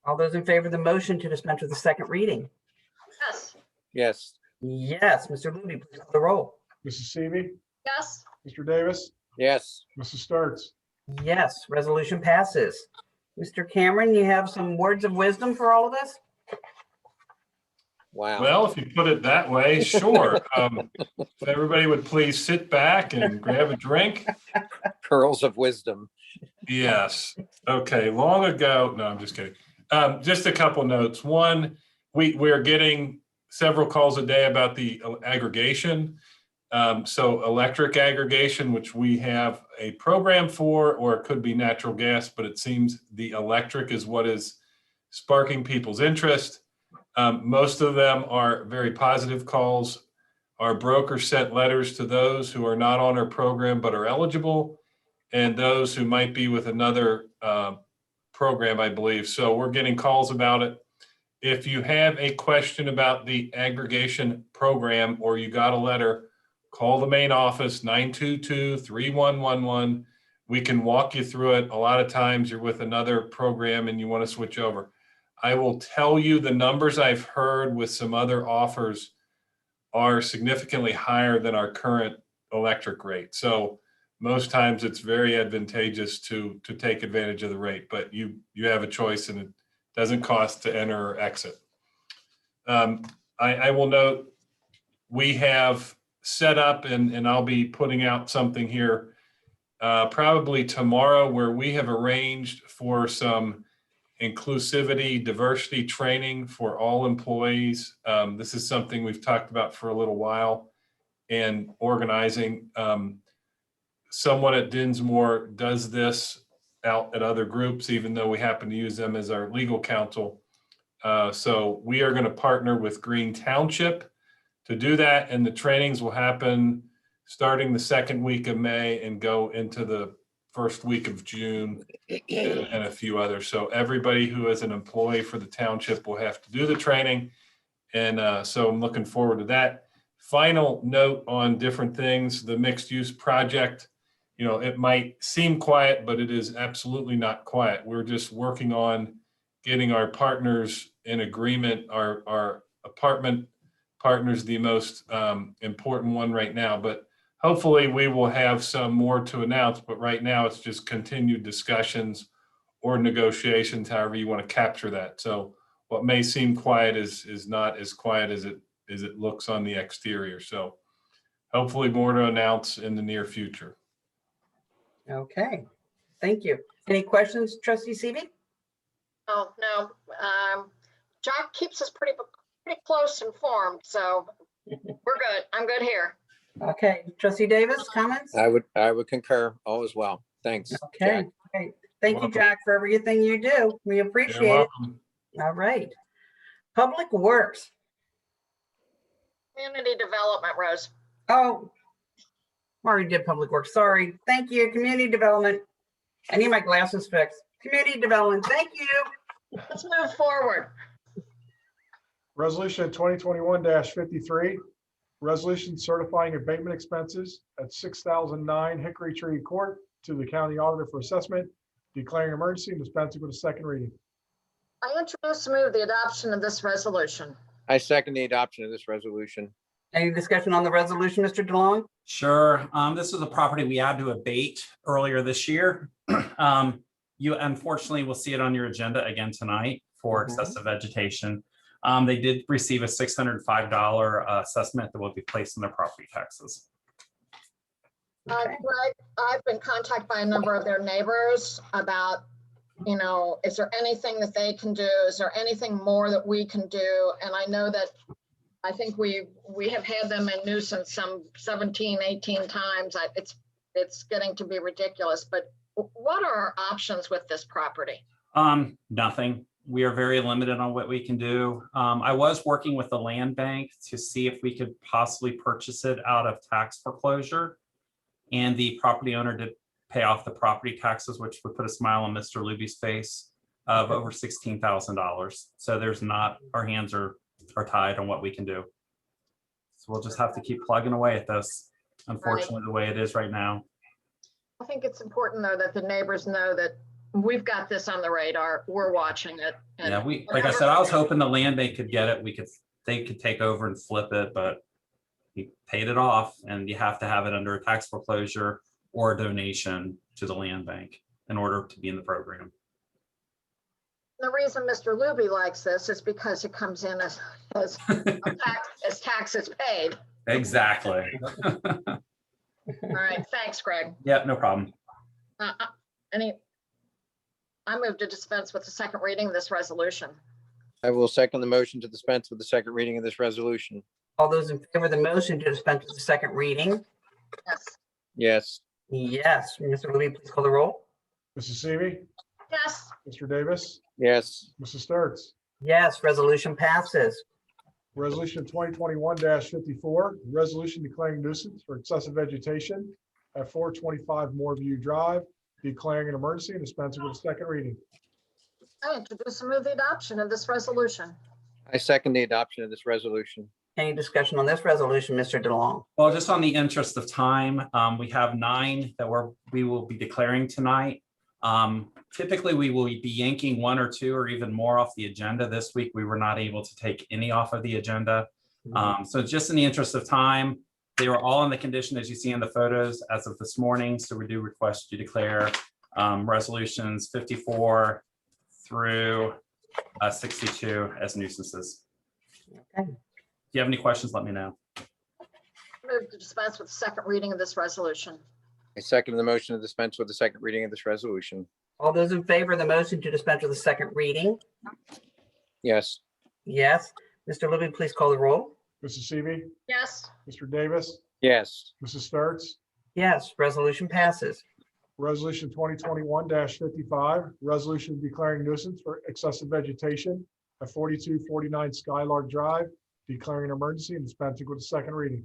All those in favor of the motion to dispense with the second reading? Yes. Yes. Yes, Mr. Luby, please call the roll. Mrs. Seavey. Yes. Mr. Davis. Yes. Mrs. Sturts. Yes, resolution passes. Mr. Cameron, you have some words of wisdom for all of us? Wow. Well, if you put it that way, sure. If everybody would please sit back and grab a drink. Pearls of wisdom. Yes. Okay. Long ago. No, I'm just kidding. Just a couple notes. One, we're getting several calls a day about the aggregation. So electric aggregation, which we have a program for, or it could be natural gas, but it seems the electric is what is sparking people's interest. Most of them are very positive calls. Our broker sent letters to those who are not on our program but are eligible, and those who might be with another program, I believe. So we're getting calls about it. If you have a question about the aggregation program or you got a letter, call the main office, 922-3111. We can walk you through it. A lot of times you're with another program and you want to switch over. I will tell you the numbers I've heard with some other offers are significantly higher than our current electric rate. So most times it's very advantageous to take advantage of the rate, but you have a choice and it doesn't cost to enter or exit. I will note we have set up, and I'll be putting out something here probably tomorrow, where we have arranged for some inclusivity, diversity training for all employees. This is something we've talked about for a little while, and organizing. Someone at Dinsmore does this out at other groups, even though we happen to use them as our legal counsel. So we are going to partner with Green Township to do that, and the trainings will happen starting the second week of May and go into the first week of June, and a few others. So everybody who is an employee for the township will have to do the training, and so I'm looking forward to that. Final note on different things: the mixed use project. You know, it might seem quiet, but it is absolutely not quiet. We're just working on getting our partners in agreement. Our apartment partners, the most important one right now, but hopefully we will have some more to announce. But right now it's just continued discussions or negotiations, however you want to capture that. So what may seem quiet is not as quiet as it looks on the exterior. So hopefully more to announce in the near future. Okay, thank you. Any questions, Trustee Seavey? Oh, no. Jock keeps us pretty close informed, so we're good. I'm good here. Okay, Trustee Davis, comments? I would concur. All is well. Thanks. Okay, Jack. great. Thank you, Welcome. Jack, for everything you do. We You're appreciate it. welcome. All right. Public Works. Community development, Rose. Oh, already did Public Works. Sorry. Thank you. Community Development. I need my glasses fixed. Community Development. Thank you. Let's move forward. Resolution 2021-53, resolution certifying abatement expenses at 6009 Hickory Tree Court to the county auditor for assessment, declaring emergency and dispensing with a second reading. I introduce and move the adoption of this resolution. I second the adoption of this resolution. Any discussion on the resolution, Mr. DeLong? Sure. This is a property we had to abate earlier this year. You unfortunately will see it on your agenda again tonight for excessive vegetation. They did receive a $605 assessment that will be placed on their property taxes. Okay. Greg, I've been contacted by a number of their neighbors about, you know, is there anything that they can do? Is there anything more that we can do? And I know that I think we have had them in nuisance some 17, 18 times. It's getting to be ridiculous, but what are our options with this property? Nothing. we are very limited on what we can do. I was working with the land bank to see if we could possibly purchase it out of tax foreclosure. And the property owner did pay off the property taxes, which would put a smile on Mr. Luby's face of over $16,000. So there's not, our hands are tied on what we can do. So we'll just have to keep plugging away at this, unfortunately, the way it is right now. I think it's important, though, that the neighbors know that we've got this on the radar. We're watching it. and Yeah, like I said, I was hoping the land bank could get it. They could take over and flip it, but he paid it off, and you have to have it under a tax foreclosure or a donation to the land bank in order to be in the program. The reason Mr. Luby likes this is because it comes in as taxes paid. Exactly. All right, thanks, Greg. Yeah, no problem. I move to dispense with the second reading of this resolution. I will second the motion to dispense with the second reading of this resolution. All those in favor of the motion to dispense with the second reading? Yes. Yes. Yes. Mr. Luby, please call the roll. Mrs. Seavey. Yes. Mr. Davis. Yes. Mrs. Sturts. Yes, resolution passes. Resolution 2021-54, resolution declaring nuisance for excessive vegetation at 425 Moorview Drive, declaring an emergency and dispensing with the second reading. I introduce and move the adoption of this resolution. I second the adoption of this resolution. Any discussion on this resolution, Mr. DeLong? Well, just on the interest of time, we have 9 that we will be declaring tonight. Typically, we will be yanking 1 or 2 or even more off the agenda. This week, we were not able to take any off of the agenda. So just in the interest of time, they were all in the condition as you see in the photos as of this morning. So we do request you declare resolutions 54 through 62 as nuisances. Okay. If you have any questions, let me know. Move to dispense with the second reading of this resolution. I second the motion to dispense with the second reading of this resolution. All those in favor of the motion to dispense with the second reading? Yes. Yes. Mr. Luby, please call the roll. Mrs. Seavey. Yes. Mr. Davis. Yes. Mrs. Sturts. Yes, resolution passes. Resolution 2021-55, resolution declaring nuisance for excessive vegetation at 4249 Skylark Drive, declaring an emergency and dispensing with the second reading.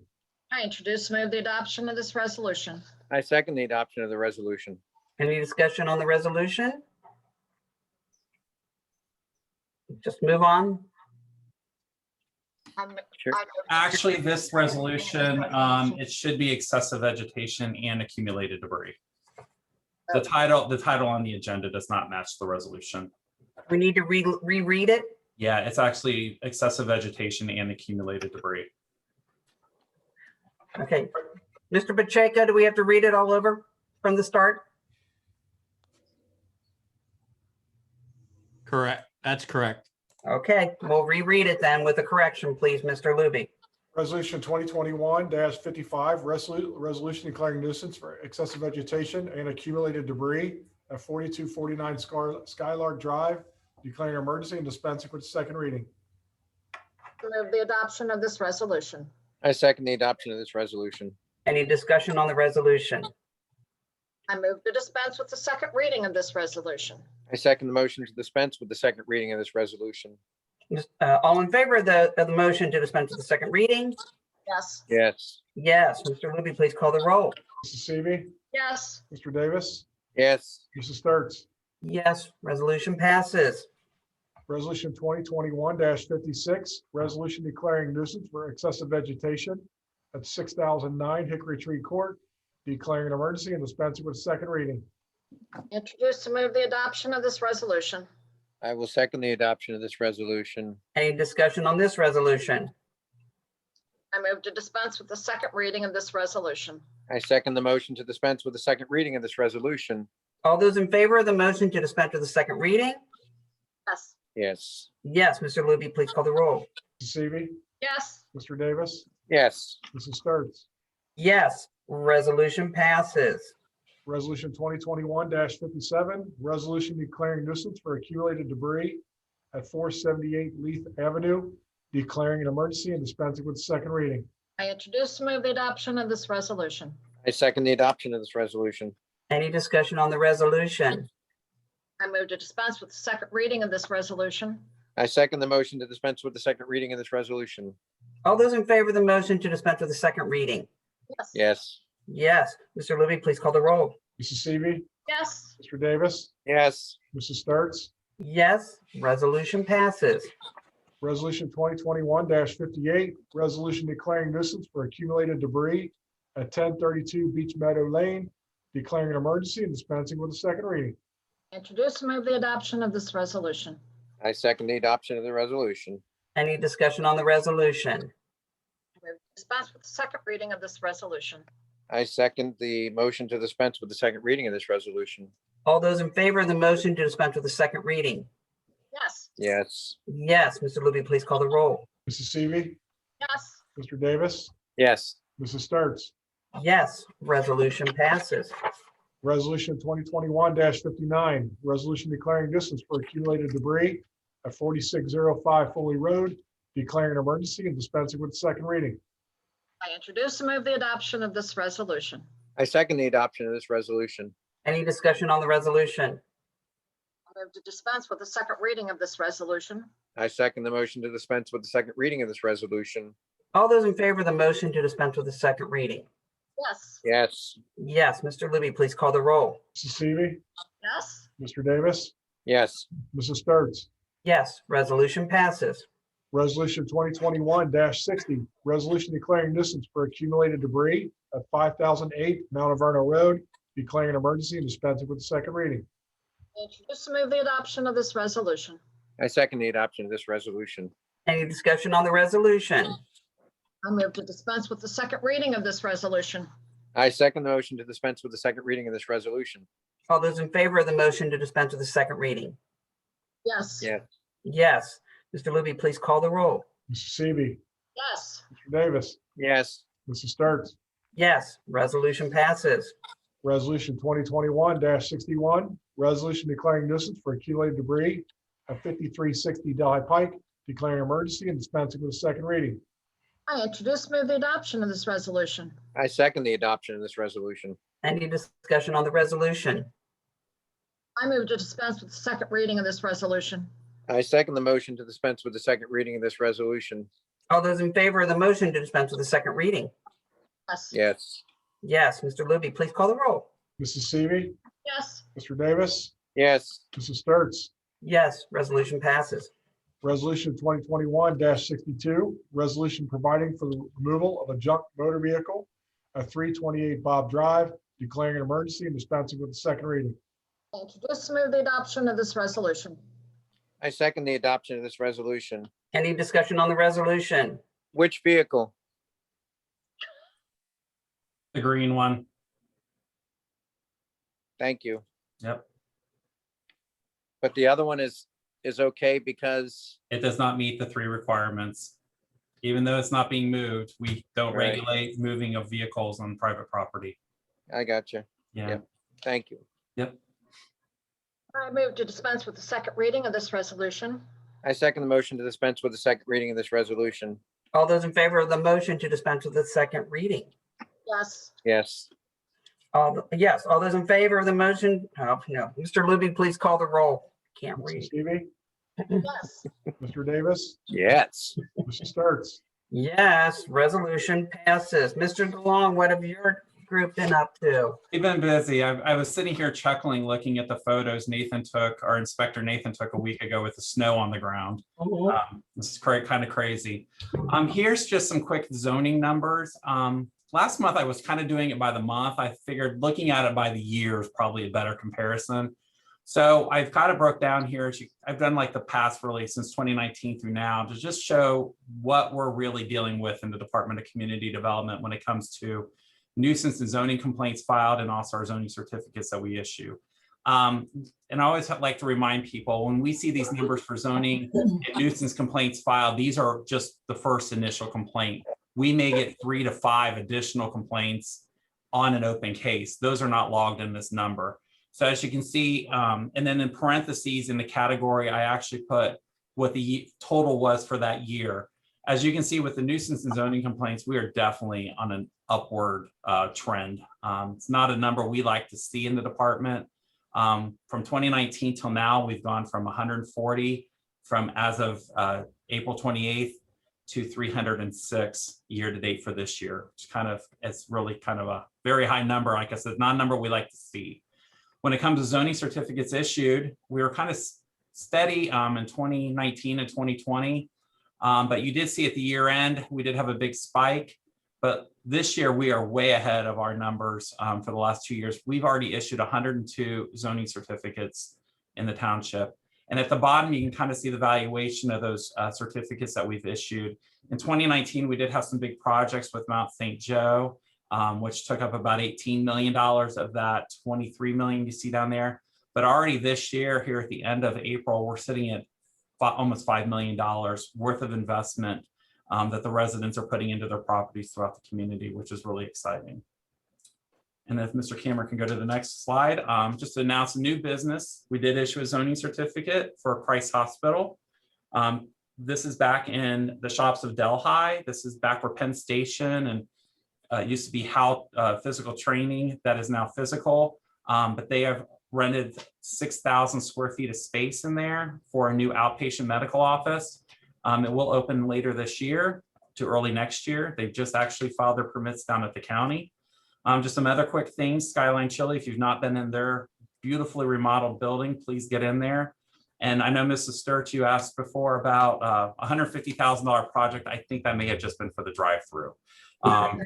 I introduce and move the adoption of this resolution. I second the adoption of the resolution. Any discussion on the resolution? Just move on. Sure. Actually, this resolution, it should be excessive vegetation and accumulated debris. The title on the agenda does not match the resolution. We need to reread it. Yeah, it's actually excessive vegetation and accumulated debris. Okay. Mr. Pacheco, do we have to read it all over from the start? Correct. That's correct. Okay, we'll reread it then with a correction, please, Mr. Luby. Resolution 2021-55, resolution declaring nuisance for excessive vegetation and accumulated debris at 4249 Skylark Drive, declaring an emergency and dispensing with the second reading. Move the adoption of this resolution. I second the adoption of this resolution. Any discussion on the resolution? I move to dispense with the second reading of this resolution. I second the motion to dispense with the second reading of this resolution. All in favor of the motion to dispense with the second reading? Yes. Yes. Yes. Mr. Luby, please call the roll. Mrs. Seavey. Yes. Mr. Davis. Yes. Mrs. Sturts. Yes, resolution passes. Resolution 2021-56, resolution declaring nuisance for excessive vegetation at 6009 Hickory Tree Court, declaring an emergency and dispensing with second reading. Introduce and move the adoption of this resolution. I will second the adoption of this resolution. Any discussion on this resolution? I move to dispense with the second reading of this resolution. I second the motion to dispense with the second reading of this resolution. All those in favor of the motion to dispense with the second reading? Yes. Yes. Yes, Mr. Luby, please call the roll. Mrs. Seavey. Yes. Mr. Davis. Yes. Mrs. Sturts. Yes, resolution passes. Resolution 2021-57, resolution declaring nuisance for accumulated debris at 478 Leith Avenue, declaring an emergency and dispensing with second reading. I introduce and move the adoption of this resolution. I second the adoption of this resolution. Any discussion on the resolution? I move to dispense with the second reading of this resolution. I second the motion to dispense with the second reading of this resolution. All those in favor of the motion to dispense with the second reading? Yes. Yes. Yes. Mr. Libby, please call the roll. Mrs. Seavey. Yes. Mr. Davis. Yes. Mrs. Sturts. Yes, resolution passes. Resolution 2021-58, resolution declaring nuisance for accumulated debris at 1032 Beach Meadow Lane, declaring an emergency and dispensing with the second reading. Introduce and move the adoption of this resolution. I second the adoption of the resolution. Any discussion on the resolution? I move to dispense with the second reading of this resolution. I second the motion to dispense with the second reading of this resolution. All those in favor of the motion to dispense with the second reading? Yes. Yes. Yes, Mr. Libby, please call the roll. Mrs. Seavey. Yes. Mr. Davis. Yes. Mrs. Sturts. Yes, resolution passes. Resolution 2021-59, resolution declaring nuisance for accumulated debris at 4605 Foley Road, declaring an emergency and dispensing with the second reading. I introduce and move the adoption of this resolution. I second the adoption of this resolution. Any discussion on the resolution? I move to dispense with the second reading of this resolution. I second the motion to dispense with the second reading of this resolution. All those in favor of the motion to dispense with the second reading? Yes. Yes. Yes, Mr. Libby, please call the roll. Mrs. Seavey. Yes. Mr. Davis. Yes. Mrs. Sturts. Yes, resolution passes. Resolution 2021-60, resolution declaring nuisance for accumulated debris at 5008 Mount Averno Road, declaring an emergency and dispensing with the second reading. Introduce and move the adoption of this resolution. I second the adoption of this resolution. Any discussion on the resolution? I move to dispense with the second reading of this resolution. I second the motion to dispense with the second reading of this resolution. All those in favor of the motion to dispense with the second reading? Yes. Yes. Yes. Mr. Libby, please call the roll. Mrs. Seavey. Yes. Mr. Davis. Yes. Mrs. Sturts. Yes, resolution passes. Resolution 2021-61, resolution declaring nuisance for accumulated debris at 5360 Delhi Pike, declaring an emergency and dispensing with the second reading. I introduce and move the adoption of this resolution. I second the adoption of this resolution. Any discussion on the resolution? I move to dispense with the second reading of this resolution. I second the motion to dispense with the second reading of this resolution. All those in favor of the motion to dispense with the second reading? Yes. Yes. Yes, Mr. Libby, please call the roll. Mrs. Seavey. Yes. Mr. Davis. Yes. Mrs. Sturts. Yes, resolution passes. Resolution 2021-62, resolution providing for the removal of a junk motor vehicle at 328 Bob Drive, declaring an emergency and dispensing with the second reading. I introduce and move the adoption of this resolution. I second the adoption of this resolution. Any discussion on the resolution? Which vehicle? The green one. Thank you. Yep. But the other one is okay because, It does not meet the 3 requirements. Even though it's not being moved, we don't Right. regulate moving of vehicles on private property. I got you. Yeah. Yep. Thank you. Yep. I move to dispense with the second reading of this resolution. I second the motion to dispense with the second reading of this resolution. All those in favor of the motion to dispense with the second reading? Yes. Yes. Yes, all those in favor of the motion? Oh, no. Mr. Libby, please call the roll. Can't read. Mrs. Seavey. Yes. Mr. Davis. Yes. Mrs. Sturts. Yes, resolution passes. Mr. DeLong, what have your group been up to? We've been busy. I was sitting here chuckling, looking at the photos our inspector Nathan took a week ago with the snow on the ground. This is kind of crazy. Here's just some quick zoning numbers. Last month I was kind of doing it by the month. I figured looking at it by the year is probably a better comparison. So I've kind of broke down here. I've done like the past really since 2019 through now to just show what we're really dealing with in the Department of Community Development when it comes to nuisance and zoning complaints filed and also our zoning certificates that we issue. And I always like to remind people when we see these numbers for zoning and nuisance complaints filed, these are just the first initial complaint. We may get 3 to 5 additional complaints on an open case. Those are not logged in this number. So as you can see, and then in parentheses in the category, I actually put what the total was for that year. As you can see with the nuisance and zoning complaints, we are definitely on an upward trend. It's not a number we like to see in the department. From 2019 till now, we've gone from 140 from as of April 28th to 306 year to date for this year. It's really kind of a very high number. Like I said, not a number we like to see. When it comes to zoning certificates issued, we were kind of steady in 2019 and 2020. But you did see at the year end, we did have a big spike. But this year we are way ahead of our numbers for the last 2 years. We've already issued 102 zoning certificates in the township. And at the bottom, you can kind of see the valuation of those certificates that we've issued. In 2019, we did have some big projects with Mount St. Joe, which took up about $18 million of that 23 million you see down there. But already this year, here at the end of April, we're sitting at almost $5 million worth of investment that the residents are putting into their properties throughout the community, which is really exciting. And if Mr. Cameron can go to the next slide, just to announce a new business. We did issue a zoning certificate for Christ Hospital. This is back in the shops of Delhi. This is back where Penn Station and used to be how physical training that is now physical. But they have rented 6,000 square feet of space in there for a new outpatient medical office. It will open later this year to early next year. They've just actually filed their permits down at the county. Just some other quick things, Skyline Chili, if you've not been in their beautifully remodeled building, please get in there. And I know Mrs. Sturts, you asked before about a $150,000 project. I think that may have just been for the drive-through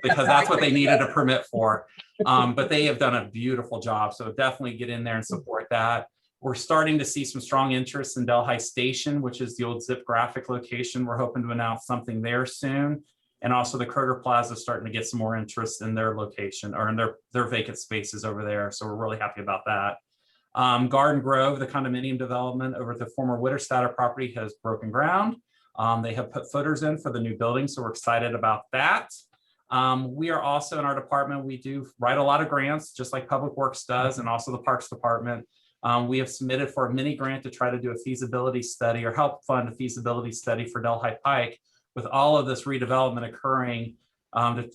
because that's what they needed a permit for. But they have done a beautiful job. So definitely get in there and support that. We're starting to see some strong interest in Delhi Station, which is the old Zip Graphic location. We're hoping to announce something there soon. And also the Kroger Plaza is starting to get some more interest in their location or in their vacant spaces over there. So we're really happy about that. Garden Grove, the condominium development over at the former Witterstatter property has broken ground. They have put footers in for the new building. So we're excited about that. We are also in our department, we do write a lot of grants, just like Public Works does, and also the Parks Department. We have submitted for a mini grant to try to do a feasibility study or help fund a feasibility study for Delhi Pike with all of this redevelopment occurring to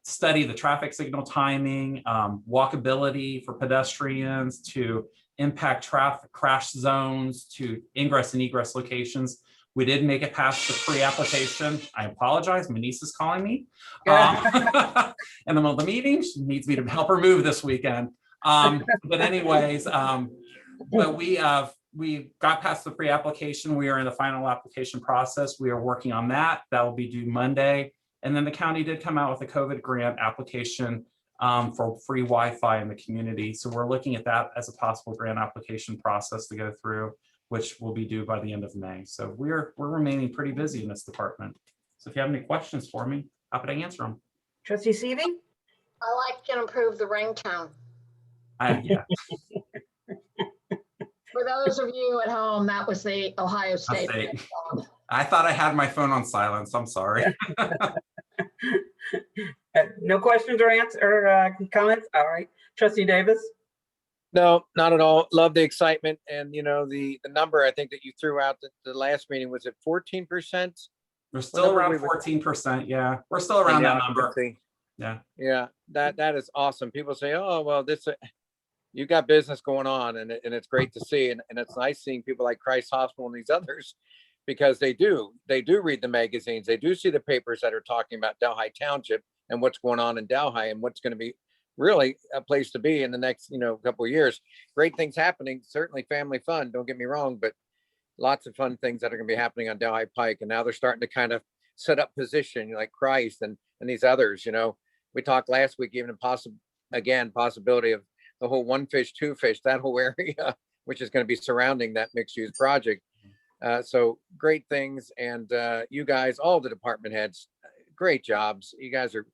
study the traffic signal timing, walkability for pedestrians, to impact traffic crash zones, to ingress and egress locations. We did make it past the pre-application. I apologize, my niece is calling me in the middle of the meeting. She needs me to help her move this weekend. But anyways, but we got past the pre-application. We are in the final application process. We are working on that. That will be due Monday. And then the county did come out with a COVID grant application for free Wi-Fi in the community. So we're looking at that as a possible grant application process to go through, which will be due by the end of May. So we're remaining pretty busy in this department. So if you have any questions for me, happy to answer them. Trustee Seavey? I like to improve the ringtone. Yeah. For those of you at home, that was the Ohio State. I thought I had my phone on silence. I'm sorry. No questions or comments? All right. Trustee Davis? No, not at all. Love the excitement. And you know, the number I think that you threw out the last meeting, was it 14%? We're still around 14%. Yeah, we're still around that number. Yeah. That is awesome. People say, oh, well, you got business going on, and it's great to see. And it's nice seeing people like Christ Hospital and these others, because they do read the magazines. They do see the papers that are talking about Delhi Township and what's going on in Delhi and what's going to be really a place to be in the next, couple of years. Great things happening, certainly family fun, don't get me wrong, but lots of fun things that are going to be happening on Delhi Pike. And now they're starting to kind of set up position like Christ and these others. We talked last week, even possibility of the whole one fish, two fish, that whole area, which is going to be surrounding that mixed use project. So great things. And you guys, all the department heads, great jobs. You guys are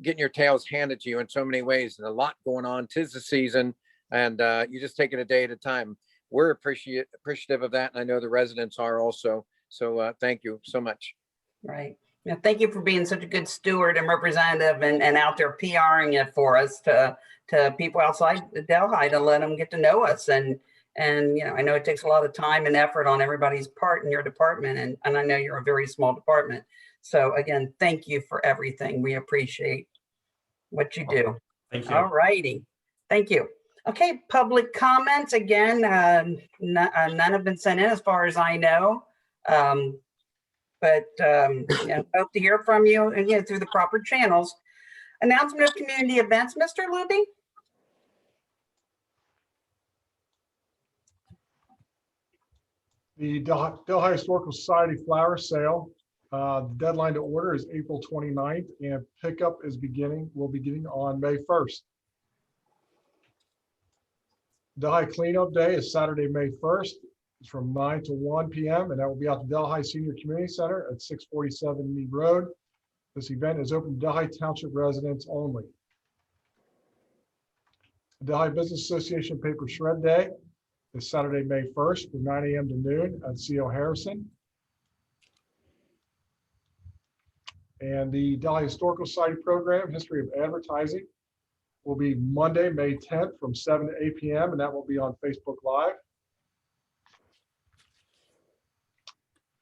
getting your tails handed to you in so many ways, and a lot going on. 'Tis the season, and you just take it a day at a time. We're appreciative of that, and I know the residents are also. So thank you so much. Right. Yeah, thank you for being such a good steward and representative and out there PRing it for us to people outside Delhi, to let them get to know us. And I know it takes a lot of time and effort on everybody's part in your department, and I know you're a very small department. So again, thank you for everything. We appreciate what you do. Thank you. All righty. Thank you. Okay, public comments, again, none have been sent in as far as I know. But hope to hear from you and through the proper channels. Announcement of community events, Mr. Luby? The Delhi Historical Society flower sale, the deadline to order is April 29th, and pickup will be beginning on May 1st. Delhi Cleanup Day is Saturday, May 1st. It's from 9 to 1 p.m. and that will be at the Delhi Senior Community Center at 647 Mead Road. This event is open to Delhi Township residents only. The Delhi Business Association Paper Shred Day is Saturday, May 1st from 9 a.m. to noon at C.O. Harrison. And the Delhi Historical Society program, History of Advertising, will be Monday, May 10th from 7 to 8 p.m. and that will be on Facebook Live.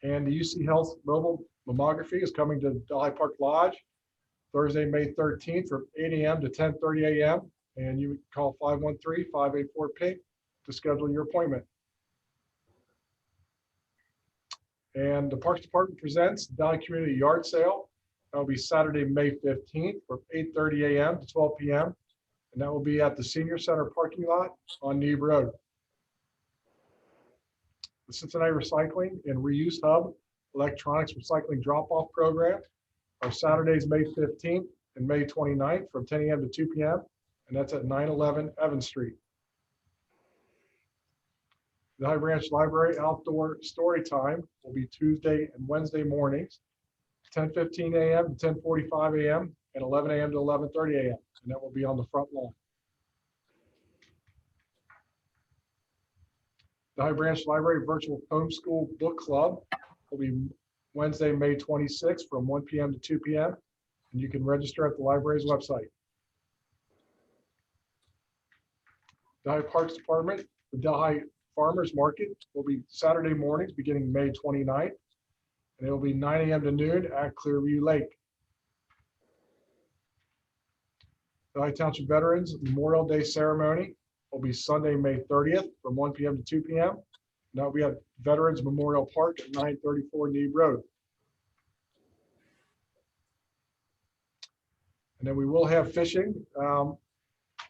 And the UC Health mobile mammography is coming to Delhi Park Lodge Thursday, May 13th from 8 a.m. to 10:30 a.m. And you call 513-584-PINK to schedule your appointment. And the Parks Department presents the Delhi Community Yard Sale. That will be Saturday, May 15th from 8:30 a.m. to 12 p.m. And that will be at the Senior Center parking lot on Neeb Road. The Cincinnati Recycling and Reuse Hub Electronics Recycling Drop-Off Program are Saturdays, May 15th and May 29th from 10 a.m. to 2 p.m. And that's at 911 Evans Street. The High Branch Library Outdoor Story Time will be Tuesday and Wednesday mornings, 10:15 a.m. to 10:45 a.m. and 11 a.m. to 11:30 a.m. And that will be on the front lawn. The High Branch Library Virtual Homeschool Book Club will be Wednesday, May 26th from 1 p.m. to 2 p.m. And you can register at the library's website. Delhi Parks Department, the Delhi Farmers Market will be Saturday mornings beginning May 29th. And it will be 9 a.m. to noon at Clearview Lake. Delhi Township Veterans Memorial Day Ceremony will be Sunday, May 30th from 1 p.m. to 2 p.m. And that will be at Veterans Memorial Park at 934 Neeb Road. And then we will have fishing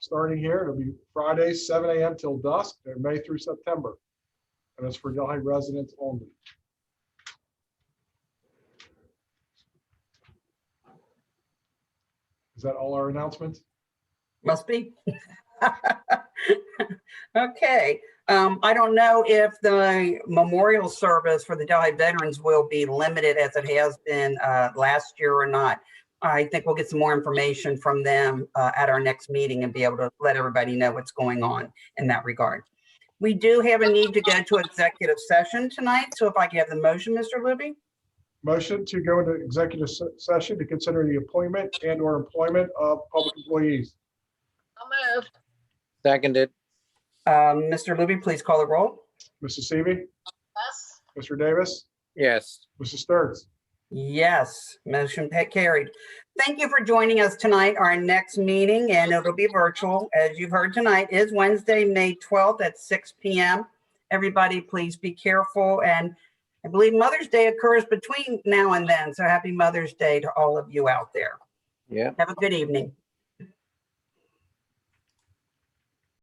starting here. It'll be Friday, 7 a.m. till dusk, and May through September. And that's for Delhi residents only. Is that all our announcements? Must be. Okay. I don't know if the memorial service for the Delhi veterans will be limited as it has been last year or not. I think we'll get some more information from them at our next meeting and be able to let everybody know what's going on in that regard. We do have a need to go to executive session tonight. So if I can have the motion, Mr. Luby? Motion to go into executive session to consider the appointment and or employment of public employees. I'll move. Seconded. Mr. Luby, please call the roll. Mrs. Seavey, Yes. Mr. Davis, Yes. Mrs. Sturts. Yes, motion carried. Thank you for joining us tonight. Our next meeting, and it'll be virtual, as you've heard tonight, is Wednesday, May 12th at 6 p.m. Everybody, please be careful. And I believe Mother's Day occurs between now and then. So happy Mother's Day to all of you out there. Yeah. Have a good evening.